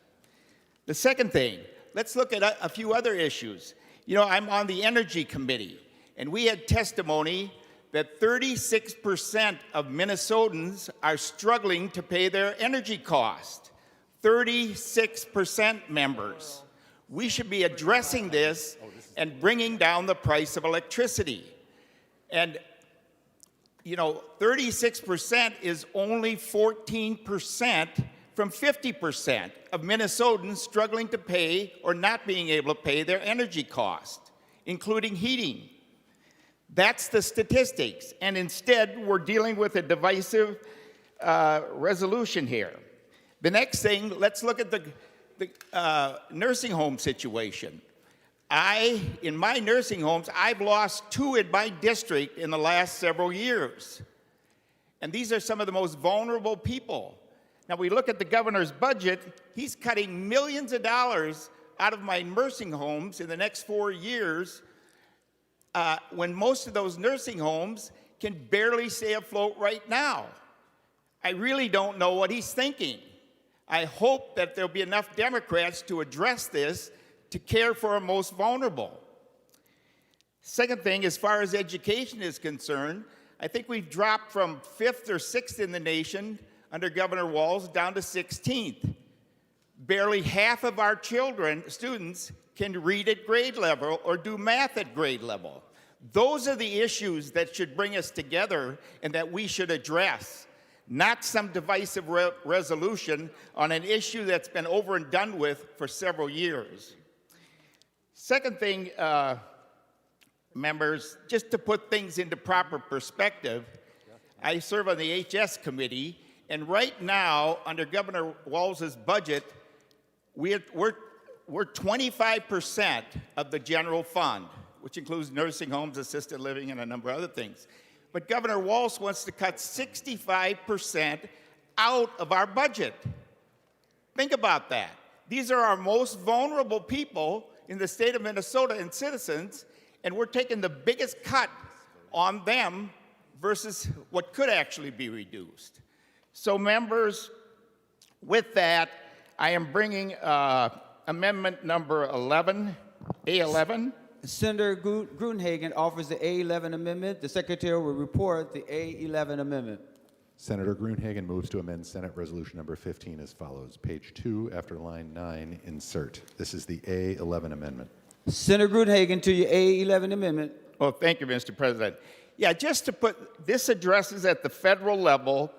The second thing, let's look at a few other issues. I'm on the Energy Committee, and we had testimony that 36% of Minnesotans are struggling to pay their energy cost. 36% members. We should be addressing this and bringing down the price of electricity. And 36% is only 14% from 50% of Minnesotans struggling to pay or not being able to pay their energy cost, including heating. That's the statistics. And instead, we're dealing with a divisive resolution here. The next thing, let's look at the nursing home situation. In my nursing homes, I've lost 2 in my district in the last several years. And these are some of the most vulnerable people. Now, we look at the governor's budget, he's cutting millions of dollars out of my nursing homes in the next 4 years, when most of those nursing homes can barely stay afloat right now. I really don't know what he's thinking. I hope that there'll be enough Democrats to address this to care for our most vulnerable. Second thing, as far as education is concerned, I think we've dropped from 5th or 6th in the nation under Governor Walz down to 16th. Barely half of our students can read at grade level or do math at grade level. Those are the issues that should bring us together and that we should address, not some divisive resolution on an issue that's been over and done with for several years. Second thing, members, just to put things into proper perspective, I serve on the HS committee, and right now, under Governor Walz's budget, we're 25% of the general fund, which includes nursing homes, assisted living, and a number of other things. But Governor Walz wants to cut 65% out of our budget. Think about that. These are our most vulnerable people in the state of Minnesota and citizens, and we're taking the biggest cut on them versus what could actually be reduced. So members, with that, I am bringing amendment number 11, A11. Senator Gruenhagen offers the A11 amendment. The secretary will report the A11 amendment. Senator Gruenhagen moves to amend Senate Resolution number 15 as follows. Page 2, after line 9, insert. This is the A11 amendment. Senator Gruenhagen to your A11 amendment. Oh, thank you, Mr. President. Yeah, just to put, this addresses at the federal level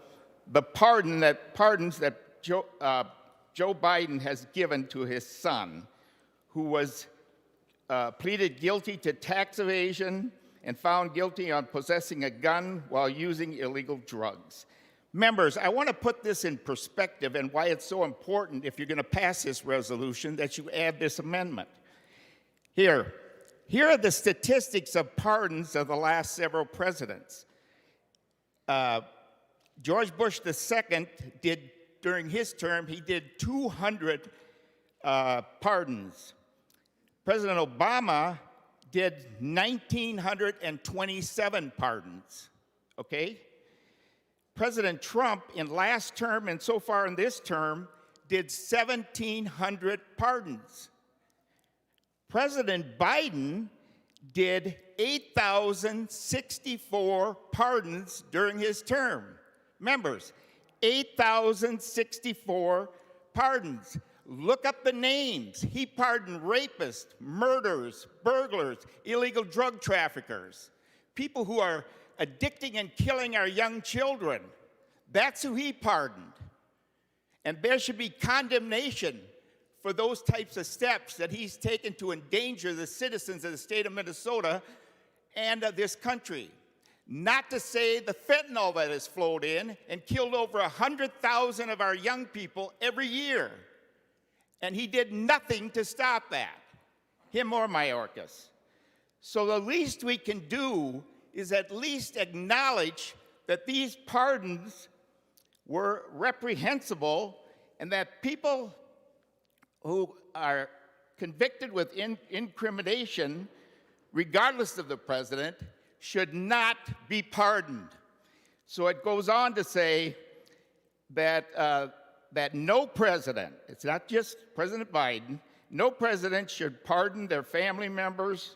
the pardons that Joe Biden has given to his son, who was pleaded guilty to tax evasion and found guilty on possessing a gun while using illegal drugs. Members, I want to put this in perspective and why it's so important, if you're going to pass this resolution, that you add this amendment. Here are the statistics of pardons of the last several presidents. George Bush II did, during his term, he did 200 pardons. President Obama did 1,927 pardons, okay? President Trump, in last term and so far in this term, did 1,700 pardons. President Biden did 8,064 pardons during his term. Members, 8,064 pardons. Look up the names. He pardoned rapists, murderers, burglars, illegal drug traffickers, people who are addicting and killing our young children. That's who he pardoned. And there should be condemnation for those types of steps that he's taken to endanger the citizens of the state of Minnesota and of this country. Not to say the fentanyl that has flowed in and killed over 100,000 of our young people every year. And he did nothing to stop that, him or Mayorkas. So the least we can do is at least acknowledge that these pardons were reprehensible and that people who are convicted with incrimination, regardless of the president, should not be pardoned. So it goes on to say that, that no president, it's not just President Biden, no president should pardon their family members.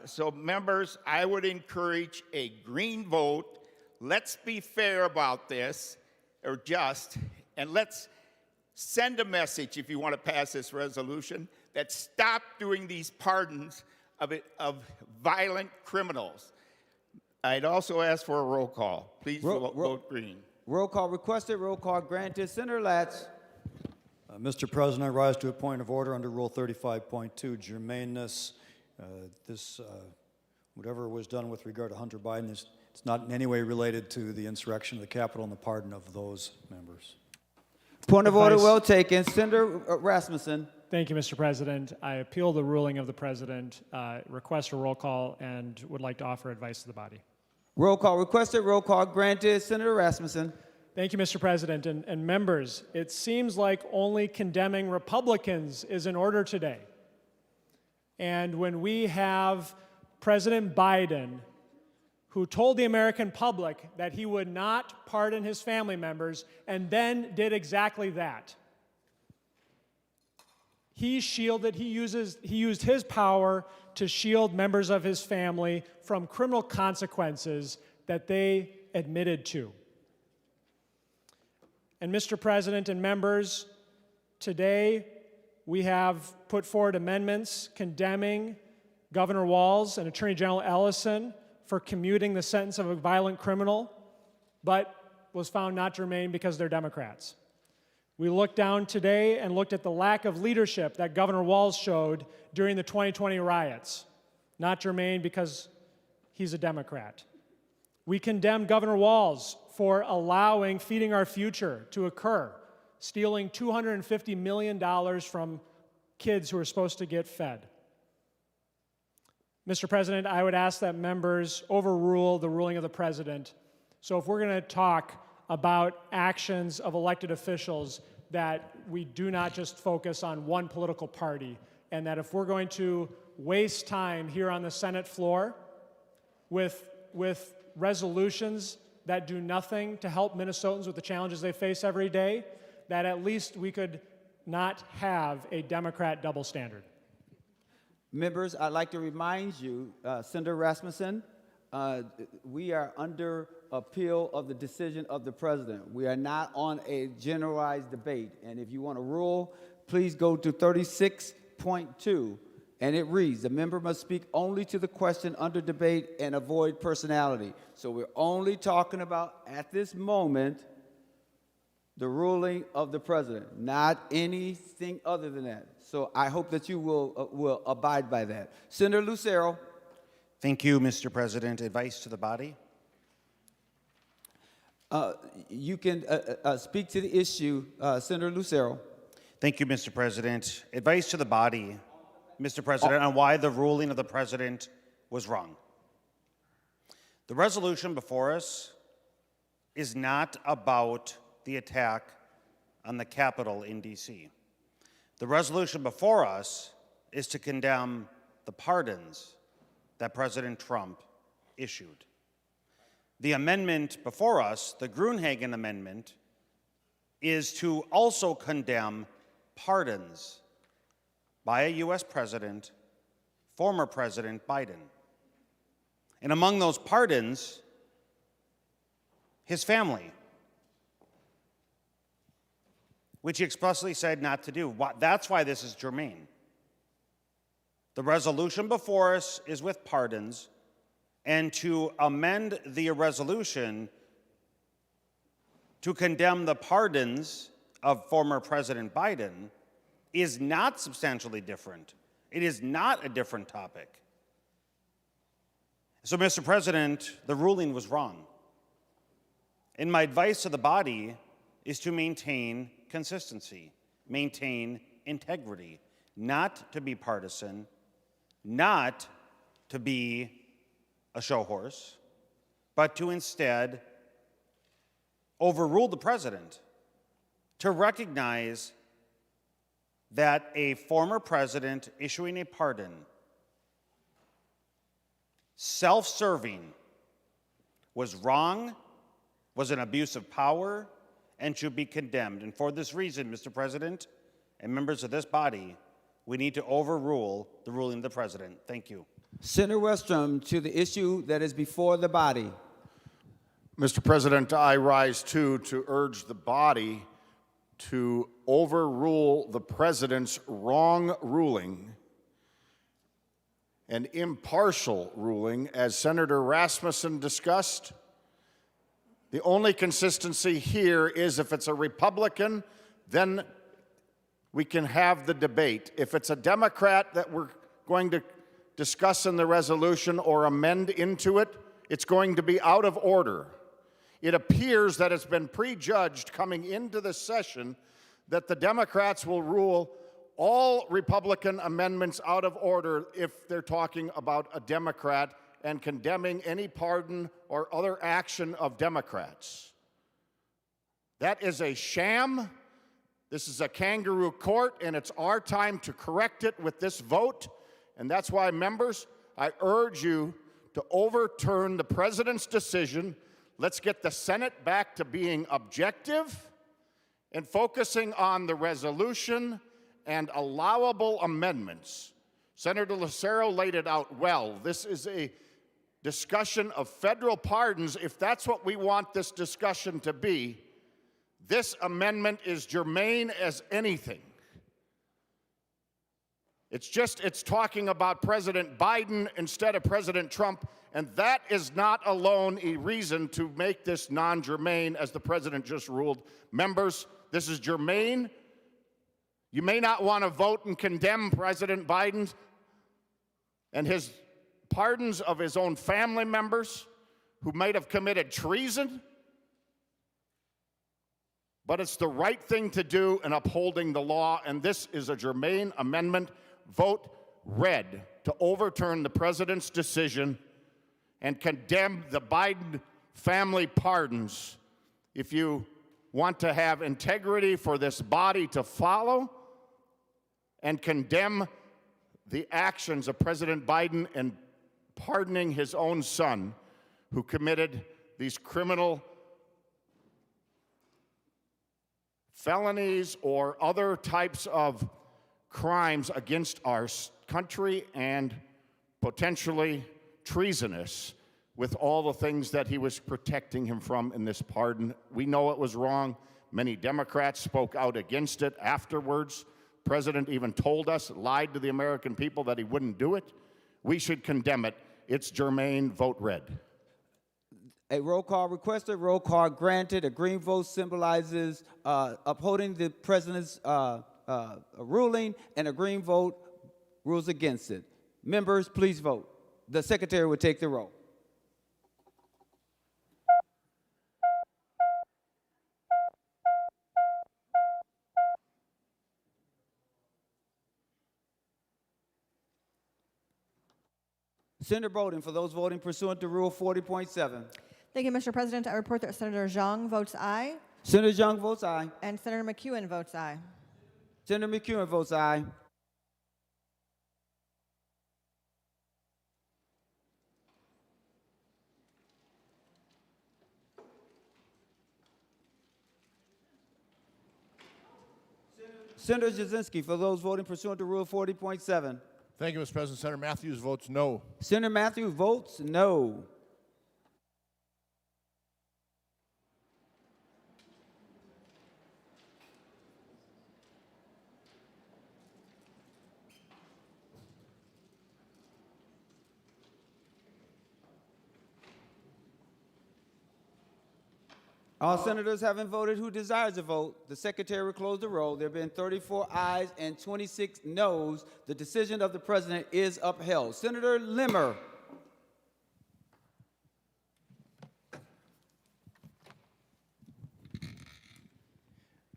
So members, I would encourage a green vote. Let's be fair about this, or just, and let's send a message, if you want to pass this resolution, that stop doing these pardons of violent criminals. I'd also ask for a roll call. Please vote green. Roll call requested, roll call granted. Senator Latz. Mr. President, I rise to a point of order under Rule 35.2, germaneness. Whatever was done with regard to Hunter Biden, it's not in any way related to the insurrection of the Capitol and the pardon of those members. Point of order well taken. Senator Rasmussen. Thank you, Mr. President. I appeal the ruling of the President, request a roll call, and would like to offer advice to the body. Roll call requested, roll call granted. Senator Rasmussen. Thank you, Mr. President. And members, it seems like only condemning Republicans is in order today. And when we have President Biden, who told the American public that he would not pardon his family members, and then did exactly that. He used his power to shield members of his family from criminal consequences that they admitted to. And Mr. President and members, today we have put forward amendments condemning Governor Walz and Attorney General Ellison for commuting the sentence of a violent criminal, but was found not germane because they're Democrats. We looked down today and looked at the lack of leadership that Governor Walz showed during the 2020 riots, not germane because he's a Democrat. We condemn Governor Walz for allowing Feeding Our Future to occur, stealing $250 million from kids who are supposed to get fed. Mr. President, I would ask that members overrule the ruling of the President. So if we're going to talk about actions of elected officials, that we do not just focus on one political party, and that if we're going to waste time here on the Senate floor with resolutions that do nothing to help Minnesotans with the challenges they face every day, that at least we could not have a Democrat double standard. Members, I'd like to remind you, Senator Rasmussen, we are under appeal of the decision of the president. We are not on a generalized debate. And if you want to rule, please go to 36.2. And it reads, the member must speak only to the question under debate and avoid personality. So we're only talking about, at this moment, the ruling of the president, not anything other than that. So I hope that you will abide by that. Senator Lucero. Thank you, Mr. President. Advice to the body? You can speak to the issue, Senator Lucero. Thank you, Mr. President. Advice to the body, Mr. President, on why the ruling of the president was wrong. The resolution before us is not about the attack on the Capitol in D.C. The resolution before us is to condemn the pardons that President Trump issued. The amendment before us, the Gruenhagen Amendment, is to also condemn pardons by a U.S. president, former President Biden. And among those pardons, his family. which he expressly said not to do. That's why this is germane. The resolution before us is with pardons, and to amend the resolution to condemn the pardons of former President Biden is not substantially different. It is not a different topic. So, Mr. President, the ruling was wrong. And my advice to the body is to maintain consistency, maintain integrity, not to be partisan, not to be a show horse, but to instead overrule the president, to recognize that a former president issuing a pardon, self-serving, was wrong, was an abuse of power, and should be condemned. And for this reason, Mr. President and members of this body, we need to overrule the ruling of the president. Thank you. Senator Westrom, to the issue that is before the body. Mr. President, I rise too to urge the body to overrule the president's wrong ruling, an impartial ruling, as Senator Rasmussen discussed. The only consistency here is if it's a Republican, then we can have the debate. If it's a Democrat that we're going to discuss in the resolution or amend into it, it's going to be out of order. It appears that it's been prejudged coming into this session that the Democrats will rule all Republican amendments out of order if they're talking about a Democrat and condemning any pardon or other action of Democrats. That is a sham. This is a kangaroo court, and it's our time to correct it with this vote. And that's why, members, I urge you to overturn the president's decision. Let's get the Senate back to being objective and focusing on the resolution and allowable amendments. Senator Lucero laid it out well. This is a discussion of federal pardons. If that's what we want this discussion to be, this amendment is germane as anything. It's talking about President Biden instead of President Trump, and that is not alone a reason to make this non-germane, as the president just ruled. Members, this is germane. You may not want to vote and condemn President Biden and his pardons of his own family members who might have committed treason, but it's the right thing to do in upholding the law, and this is a germane amendment. Vote red to overturn the president's decision and condemn the Biden family pardons. If you want to have integrity for this body to follow, and condemn the actions of President Biden in pardoning his own son who committed these criminal felonies or other types of crimes against our country and potentially treasonous with all the things that he was protecting him from in this pardon. We know it was wrong. Many Democrats spoke out against it afterwards. The president even told us, lied to the American people that he wouldn't do it. We should condemn it. It's germane. Vote red. A roll call requested, roll call granted. A green vote symbolizes upholding the president's ruling, and a green vote rules against it. Members, please vote. The secretary will take the roll. Senator Bowden, for those voting pursuant to Rule 40.7. Thank you, Mr. President. I report that Senator Zhang votes aye. Senator Zhang votes aye. And Senator McEwen votes aye. Senator McEwen votes aye. Senator Jasinski, for those voting pursuant to Rule 40.7. Thank you, Mr. President. Senator Matthews votes no. Senator Matthews votes no. All senators having voted who desires to vote, the secretary will close the roll. There have been 34 ayes and 26 noes. The decision of the president is upheld. Senator Limmer.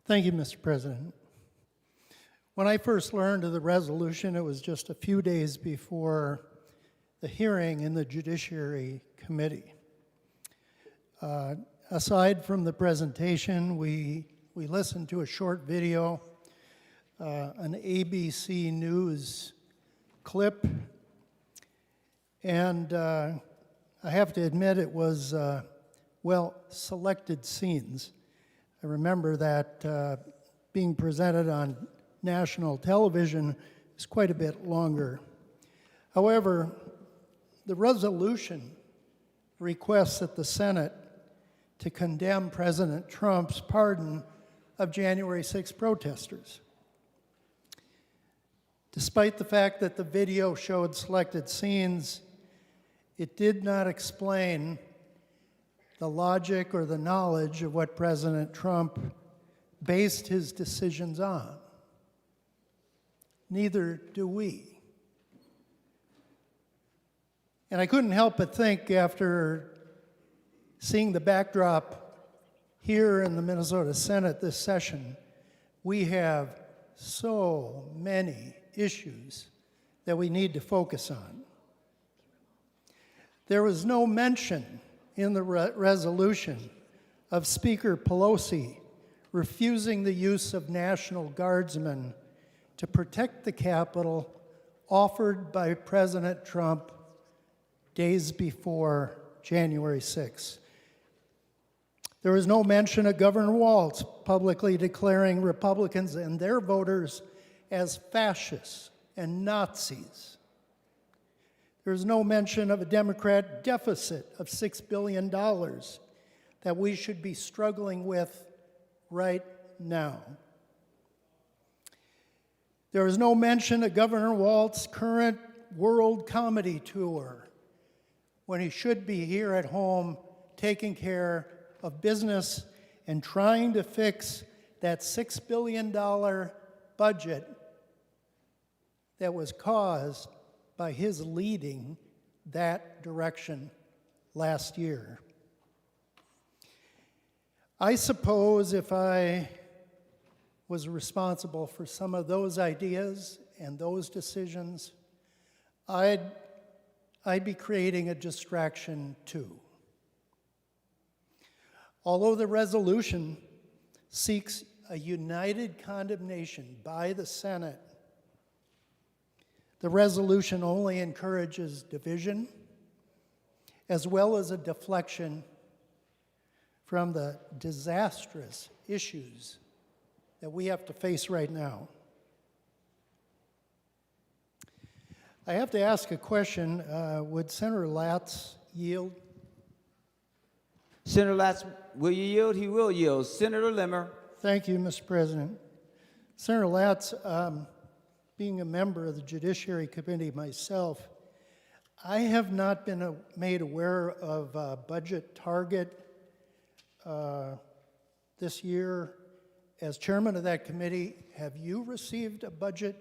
Thank you, Mr. President. When I first learned of the resolution, it was just a few days before the hearing in the Judiciary Committee. Aside from the presentation, we listened to a short video, an ABC News clip, and I have to admit it was well-selected scenes. I remember that being presented on national television is quite a bit longer. However, the resolution requests that the Senate to condemn President Trump's pardon of January 6 protesters. Despite the fact that the video showed selected scenes, it did not explain the logic or the knowledge of what President Trump based his decisions on. Neither do we. And I couldn't help but think, after seeing the backdrop here in the Minnesota Senate this session, we have so many issues that we need to focus on. There was no mention in the resolution of Speaker Pelosi refusing the use of National Guardsmen to protect the Capitol offered by President Trump days before January 6. There was no mention of Governor Walz publicly declaring Republicans and their voters as fascists and Nazis. There's no mention of a Democrat deficit of $6 billion that we should be struggling with right now. There is no mention of Governor Walz's current world comedy tour, when he should be here at home taking care of business and trying to fix that $6 billion budget that was caused by his leading that direction last year. I suppose if I was responsible for some of those ideas and those decisions, I'd be creating a distraction too. Although the resolution seeks a united condemnation by the Senate, the resolution only encourages division, as well as a deflection from the disastrous issues that we have to face right now. I have to ask a question. Would Senator Latz yield? Senator Latz, will you yield? He will yield. Senator Limmer. Thank you, Mr. President. Senator Latz, being a member of the Judiciary Committee myself, I have not been made aware of a budget target this year. As chairman of that committee, have you received a budget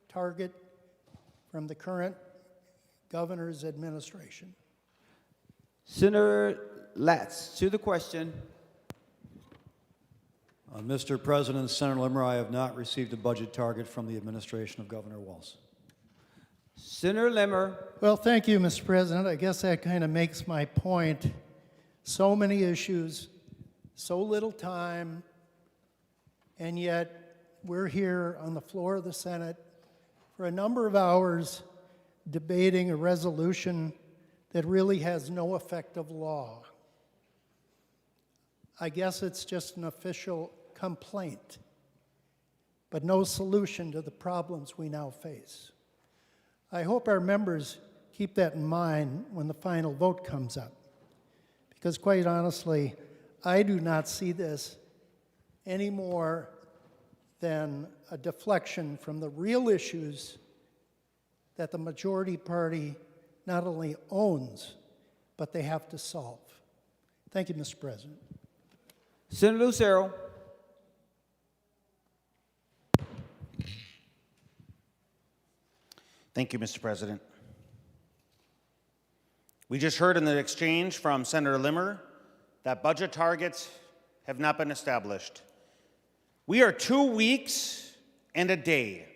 target from the current governor's administration? Senator Latz, to the question. Mr. President, Senator Limmer, I have not received a budget target from the administration of Governor Walz. Senator Limmer. Well, thank you, Mr. President. I guess that kind of makes my point. So many issues, so little time, and yet we're here on the floor of the Senate for a number of hours debating a resolution that really has no effect of law. I guess it's just an official complaint, but no solution to the problems we now face. I hope our members keep that in mind when the final vote comes up, because quite honestly, I do not see this any more than a deflection from the real issues that the majority party not only owns, but they have to solve. Thank you, Mr. President. Senator Lucero. Thank you, Mr. President. We just heard in the exchange from Senator Limmer that budget targets have not been established. We are 2 weeks and a day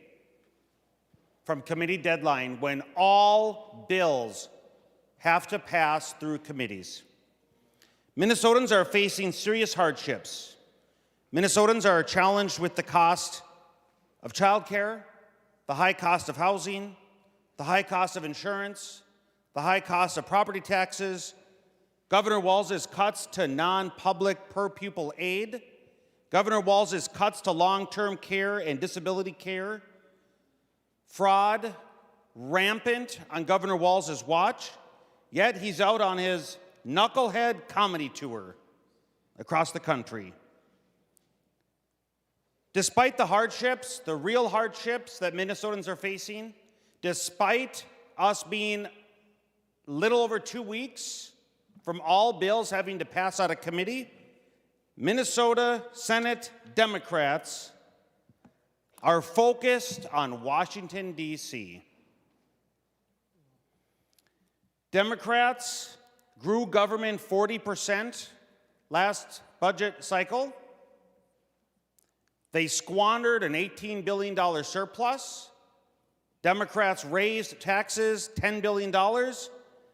from committee deadline when all bills have to pass through committees. Minnesotans are facing serious hardships. Minnesotans are challenged with the cost of childcare, the high cost of housing, the high cost of insurance, the high cost of property taxes, Governor Walz's cuts to non-public per-pupil aid, Governor Walz's cuts to long-term care and disability care, fraud rampant on Governor Walz's watch, yet he's out on his knucklehead comedy tour across the country. Despite the hardships, the real hardships that Minnesotans are facing, despite us being little over 2 weeks from all bills having to pass out of committee, Minnesota Senate Democrats are focused on Washington, D.C. Democrats grew government 40% last budget cycle. They squandered an $18 billion surplus. Democrats raised taxes $10 billion.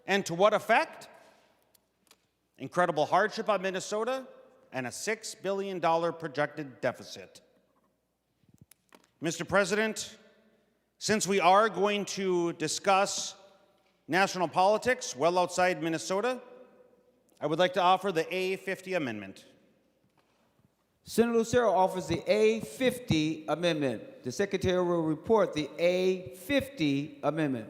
And to what effect? Incredible hardship on Minnesota and a $6 billion projected deficit. Mr. President, since we are going to discuss national politics well outside Minnesota, I would like to offer the A50 amendment. Senator Lucero offers the A50 amendment. The Secretary will report the A50 amendment.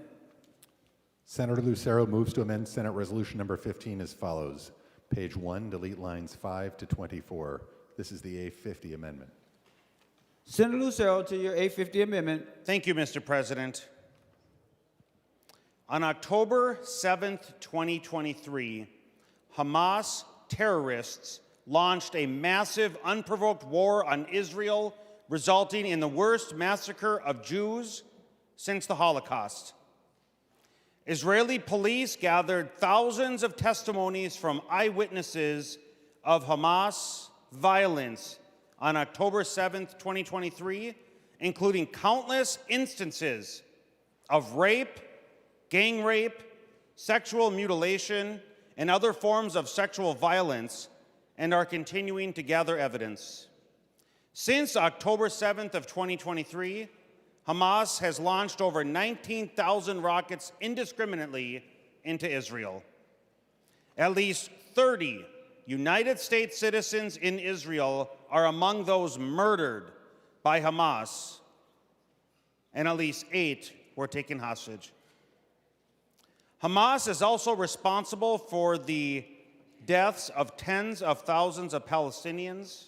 Senator Lucero moves to amend Senate Resolution number 15 as follows. Page 1, delete lines 5 to 24. This is the A50 amendment. Senator Lucero to your A50 amendment. Thank you, Mr. President. On October 7th, 2023, Hamas terrorists launched a massive, unprovoked war on Israel, resulting in the worst massacre of Jews since the Holocaust. Israeli police gathered thousands of testimonies from eyewitnesses of Hamas violence on October 7th, 2023, including countless instances of rape, gang rape, sexual mutilation, and other forms of sexual violence, and are continuing to gather evidence. Since October 7th of 2023, Hamas has launched over 19,000 rockets indiscriminately into Israel. At least 30 United States citizens in Israel are among those murdered by Hamas, and at least 8 were taken hostage. Hamas is also responsible for the deaths of tens of thousands of Palestinians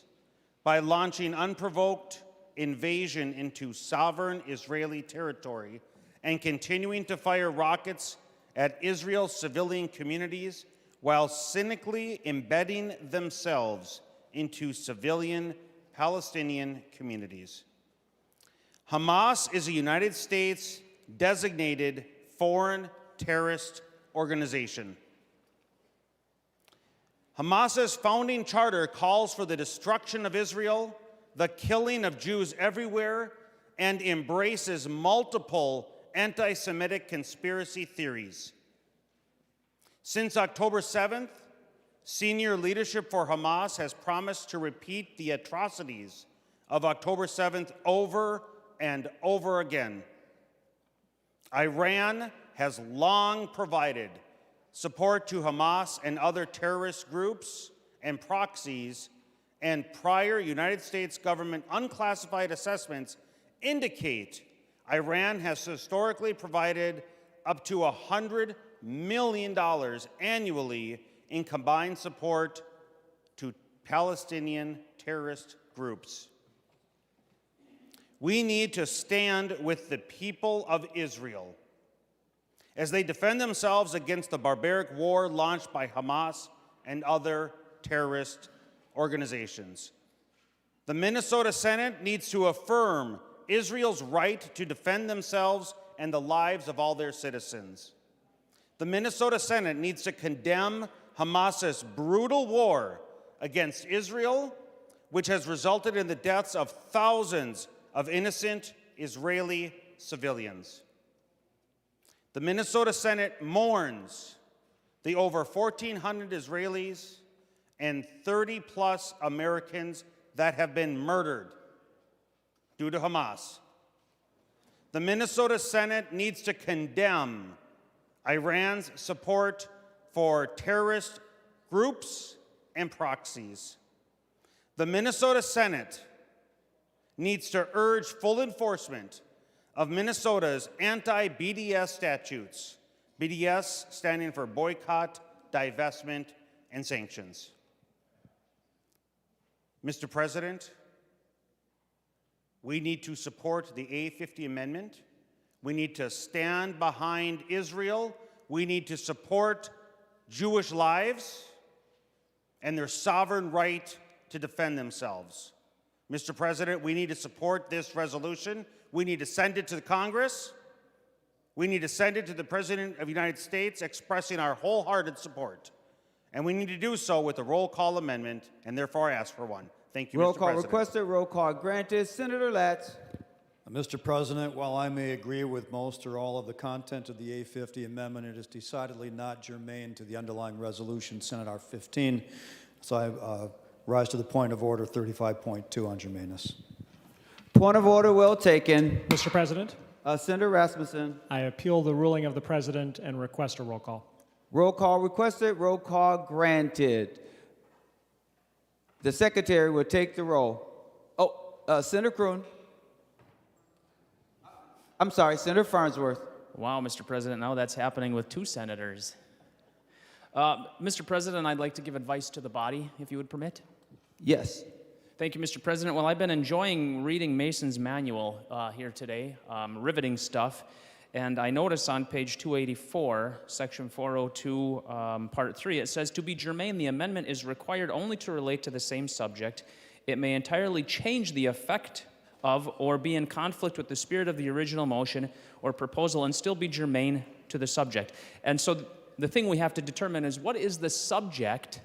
by launching unprovoked invasion into sovereign Israeli territory and continuing to fire rockets at Israel's civilian communities while cynically embedding themselves into civilian Palestinian communities. Hamas is a United States designated foreign terrorist organization. Hamas's founding charter calls for the destruction of Israel, the killing of Jews everywhere, and embraces multiple anti-Semitic conspiracy theories. Since October 7th, senior leadership for Hamas has promised to repeat the atrocities of October 7th over and over again. Iran has long provided support to Hamas and other terrorist groups and proxies, and prior United States government unclassified assessments indicate Iran has historically provided up to $100 million annually in combined support to Palestinian terrorist groups. We need to stand with the people of Israel as they defend themselves against the barbaric war launched by Hamas and other terrorist organizations. The Minnesota Senate needs to affirm Israel's right to defend themselves and the lives of all their citizens. The Minnesota Senate needs to condemn Hamas's brutal war against Israel, which has resulted in the deaths of thousands of innocent Israeli civilians. The Minnesota Senate mourns the over 1,400 Israelis and 30-plus Americans that have been murdered due to Hamas. The Minnesota Senate needs to condemn Iran's support for terrorist groups and proxies. The Minnesota Senate needs to urge full enforcement of Minnesota's anti-BDS statutes, BDS standing for boycott, divestment, and sanctions. Mr. President, we need to support the A50 amendment. We need to stand behind Israel. We need to support Jewish lives and their sovereign right to defend themselves. Mr. President, we need to support this resolution. We need to send it to the Congress. We need to send it to the President of the United States expressing our wholehearted support. And we need to do so with a roll call amendment, and therefore I ask for one. Thank you, Roll Mr. call President. requested, roll call granted. Senator Latz. Mr. President, while I may agree with most or all of the content of the A50 amendment, it is decidedly not germane to the underlying resolution, Senate R 15. So I rise to the point of order 35.2 on germaneness. Point of order well taken. Mr. President, Senator Rasmussen. I appeal the ruling of the president and request a roll call. Roll call requested, roll call granted. The secretary will take the roll. Senator Kroon. I'm sorry, Senator Farnsworth. Wow, Mr. President, now that's happening with two senators. Mr. President, I'd like to give advice to the body, if you would permit. Yes. Thank you, Mr. President. Well, I've been enjoying reading Mason's manual here today, riveting stuff. And I notice on page 284, section 402, part 3, it says, to be germane, the amendment is required only to relate to the same subject. It may entirely change the effect of or be in conflict with the spirit of the original motion or proposal and still be germane to the subject. And so the thing we have to determine is what is the subject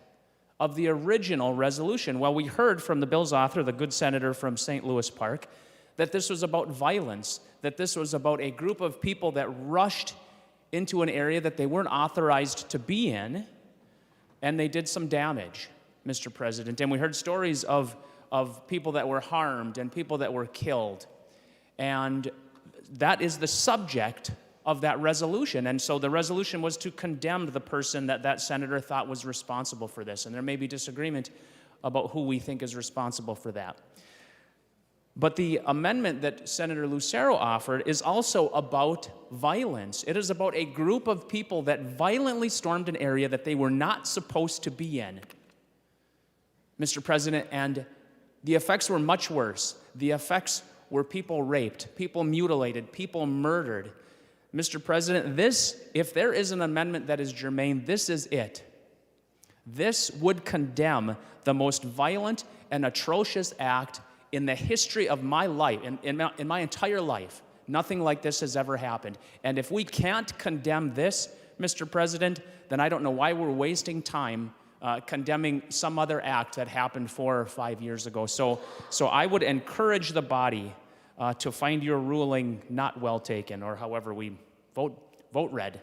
of the original resolution? Well, we heard from the bill's author, the good senator from St. Louis Park, that this was about violence, that this was about a group of people that rushed into an area that they weren't authorized to be in, and they did some damage, Mr. President. And we heard stories of people that were harmed and people that were killed. And that is the subject of that resolution. And so the resolution was to condemn the person that senator thought was responsible for this. And there may be disagreement about who we think is responsible for that. But the amendment that Senator Lucero offered is also about violence. It is about a group of people that violently stormed an area that they were not supposed to be in, Mr. President, and the effects were much worse. The effects were people raped, people mutilated, people murdered. Mr. President, if there is an amendment that is germane, this is it. This would condemn the most violent and atrocious act in the history of my life, in my entire life. Nothing like this has ever happened. And if we can't condemn this, Mr. President, then I don't know why we're wasting time condemning some other act that happened 4 or 5 years ago. So I would encourage the body to find your ruling not well taken, or however we vote red.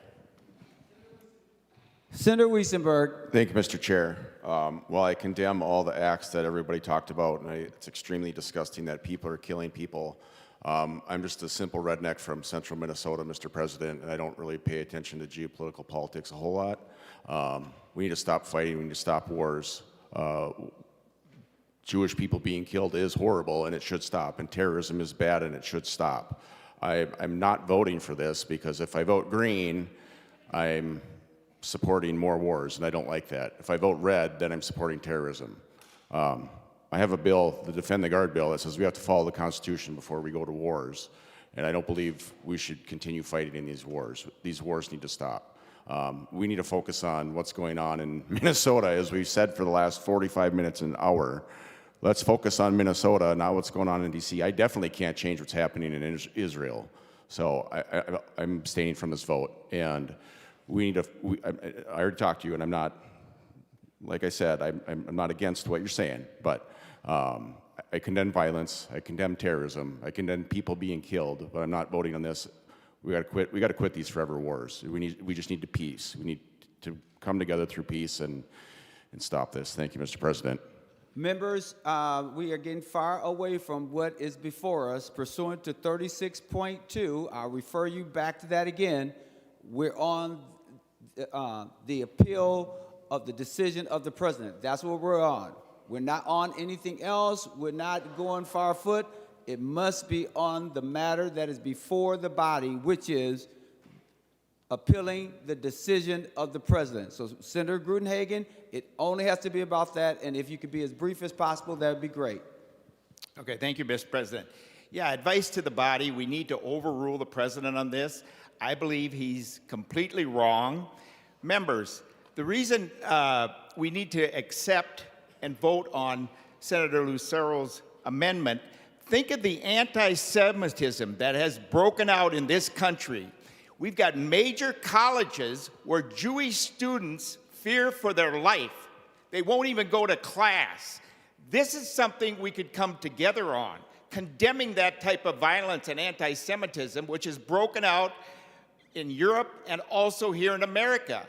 Senator Wiesenberg. Thank you, Mr. Chair. While I condemn all the acts that everybody talked about, and it's extremely disgusting that people are killing people, I'm just a simple redneck from central Minnesota, Mr. President, and I don't really pay attention to geopolitical politics a whole lot. We need to stop fighting. We need to stop wars. Jewish people being killed is horrible, and it should stop. And terrorism is bad, and it should stop. I'm not voting for this because if I vote green, I'm supporting more wars, and I don't like that. If I vote red, then I'm supporting terrorism. I have a bill, the Defend the Guard bill, that says we have to follow the Constitution before we go to wars, and I don't believe we should continue fighting in these wars. These wars need to stop. We need to focus on what's going on in Minnesota, as we've said for the last 45 minutes, an hour. Let's focus on Minnesota, not what's going on in D.C. I definitely can't change what's happening in Israel. So I'm abstaining from this vote. And we need to, I already talked to you, and I'm not, like I said, I'm not against what you're saying, but I condemn violence, I condemn terrorism, I condemn people being killed, but I'm not voting on this. We got to quit these forever wars. We just need peace. We need to come together through peace and stop this. Thank you, Mr. President. Members, we are getting far away from what is before us. Pursuant to 36.2, I'll refer you back to that again. We're on the appeal of the decision of the president. That's what we're on. We're not on anything else. We're not going far afoot. It must be on the matter that is before the body, which is appealing the decision of the president. So, Senator Grudenhagen, it only has to be about that, and if you could be as brief as possible, that would be great. Okay, thank you, Mr. President. Yeah, advice to the body, we need to overrule the president on this. I believe he's completely wrong. Members, the reason we need to accept and vote on Senator Lucero's amendment, think of the anti-Semitism that has broken out in this country. We've got major colleges where Jewish students fear for their life. They won't even go to class. This is something we could come together on, condemning that type of violence and anti-Semitism, which is broken out in Europe and also here in America.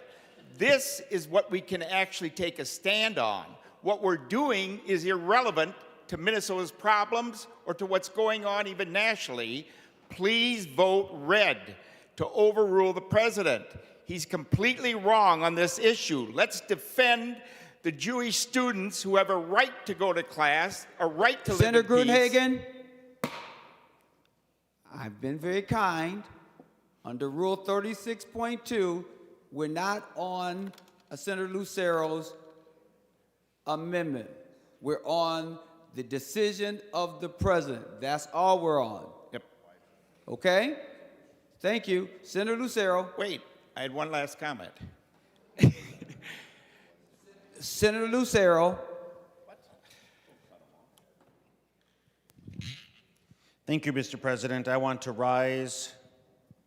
This is what we can actually take a stand on. What we're doing is irrelevant to Minnesota's problems or to what's going on even nationally. Please vote red to overrule the president. He's completely wrong on this issue. Let's defend the Jewish students who have a right to go to class, a right to live in peace. Senator Grudenhagen, I've been very kind. Under Rule 36.2, we're not on Senator Lucero's amendment. We're on the decision of the president. That's all we're on. Yep. Okay? Thank you. Senator Lucero. Wait, I had one last comment. Senator Lucero. Thank you, Mr. President. I want to rise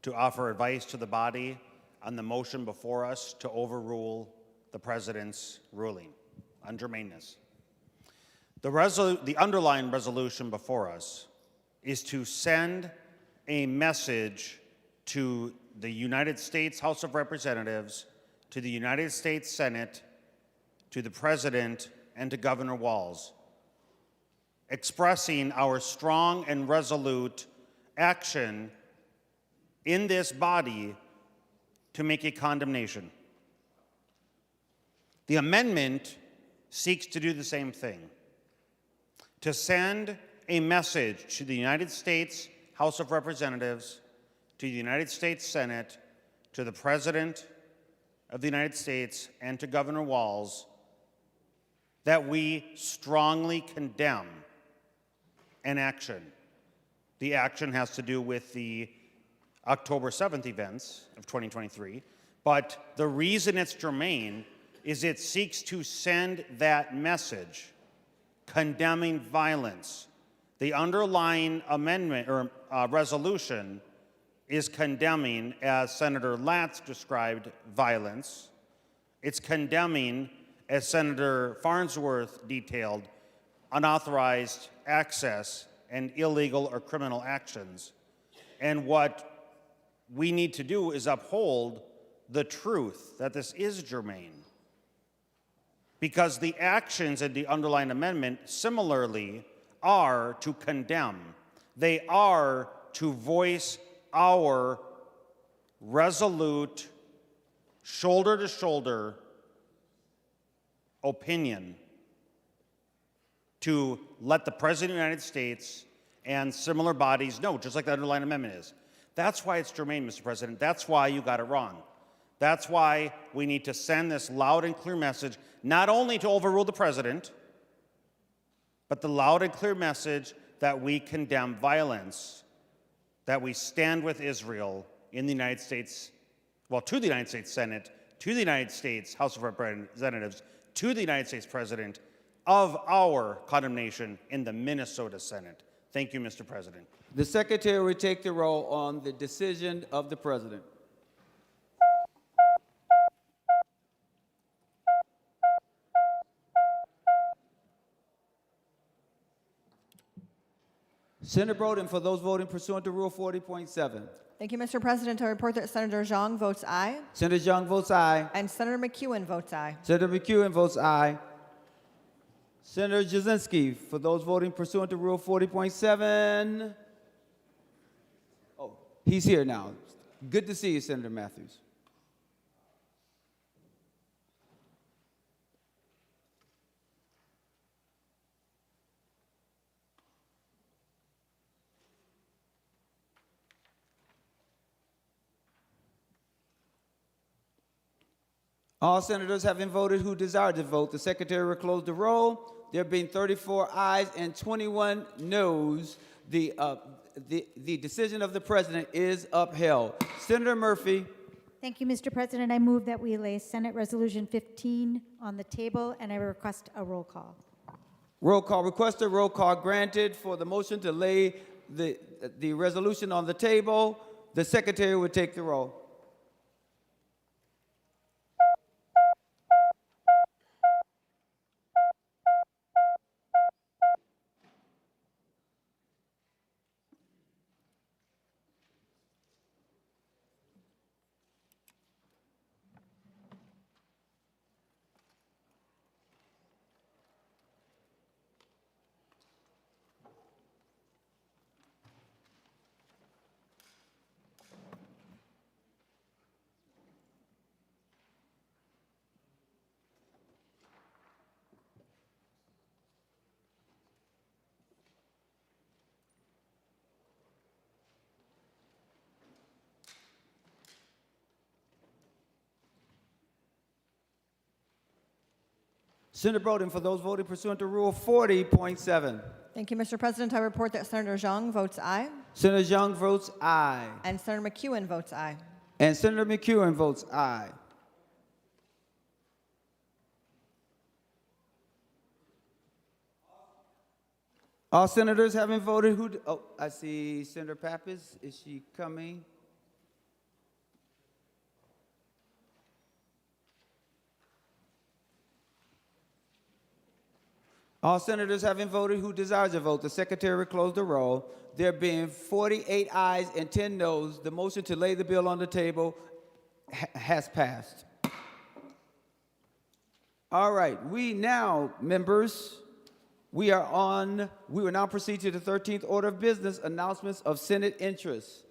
to offer advice to the body on the motion before us to overrule the president's ruling on germaneness. The underlying resolution before us is to send a message to the United States House of Representatives, to the United States Senate, to the President, and to Governor Walz, expressing our strong and resolute action in this body to make a condemnation. The amendment seeks to do the same thing, to send a message to the United States House of Representatives, to the United States Senate, to the President of the United States, and to Governor Walz that we strongly condemn an action. The action has to do with the October 7th events of 2023, but the reason it's germane is it seeks to send that message condemning violence. The underlying amendment or resolution is condemning, as Senator Latz described, violence. It's condemning, as Senator Farnsworth detailed, unauthorized access and illegal or criminal actions. And what we need to do is uphold the truth that this is germane, because the actions in the underlying amendment similarly are to condemn. They are to voice our resolute, shoulder-to-shoulder opinion to let the President of the United States and similar bodies know, just like the underlying amendment is. That's why it's germane, Mr. President. That's why you got it wrong. That's why we need to send this loud and clear message, not only to overrule the president, but the loud and clear message that we condemn violence, that we stand with Israel in the United States well, to the United States Senate, to the United States House of Representatives, to the United States President of our condemnation in the Minnesota Senate. Thank you, Mr. President. The Secretary will take the roll on the decision of the President. Senator Broden, for those voting pursuant to Rule 40.7. Thank you, Mr. President. I report that Senator Zhang votes aye. Senator Young votes aye. And Senator McEwen votes aye. Senator McEwen votes aye. Senator Jasinski, for those voting pursuant to Rule 40.7. Oh, he's here now. Good to see you, Senator Matthews. All senators having voted who desire to vote, the Secretary will close the roll. There being 34 ayes and 21 noes, the decision of the President is upheld. Senator Murphy. Thank you, Mr. President. I move that we lay Senate Resolution 15 on the table, and I request a roll call. Roll call requested, roll call granted. For the motion to lay the resolution on the table, the Secretary will take the roll. Senator Broden, for those voting pursuant to Rule 40.7. Thank you, Mr. President. I report that Senator Zhang votes aye. Senator Young votes aye. And Senator McEwen votes aye. And Senator McEwen votes aye. All senators having voted who... Oh, I see Senator Pappas. Is she coming? All senators having voted who desire to vote, the Secretary will close the roll. There being 48 ayes and 10 noes, the motion to lay the bill on the table has passed. All right, we will now proceed to the 13th order of business, announcements of Senate interests.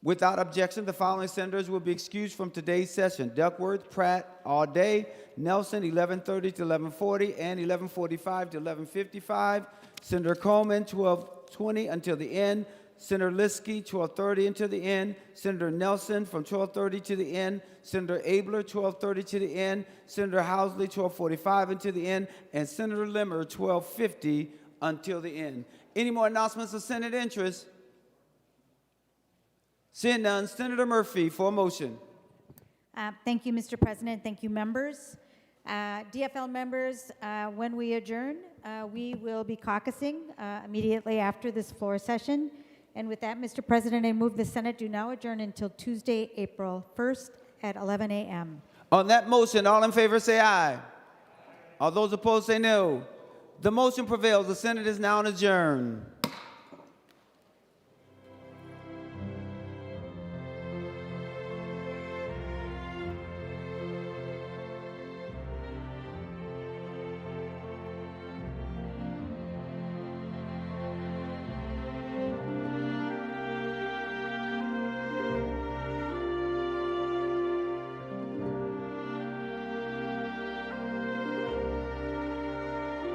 Without objection, the following senators will be excused from today's session: Duckworth, Pratt, all day; Nelson, 11:30 to 11:40, and 11:45 to 11:55; Senator Coleman, 12:20 until the end; Senator Liskey, 12:30 until the end; Senator Nelson from 12:30 to the end; Senator Abler, 12:30 to the end; Senator Housley, 12:45 until the end; and Senator Limmer, 12:50 until the end. Any more announcements of Senate interest? Seeing none, Senator Murphy for a motion. Thank you, Mr. President. Thank you, members. DFL members, when we adjourn, we will be caucusing immediately after this floor session. And with that, Mr. President, I move the Senate do now adjourn until Tuesday, April 1st at 11 a.m. On that motion, all in favor say aye. All those opposed say no. The motion prevails. The Senate is now adjourned.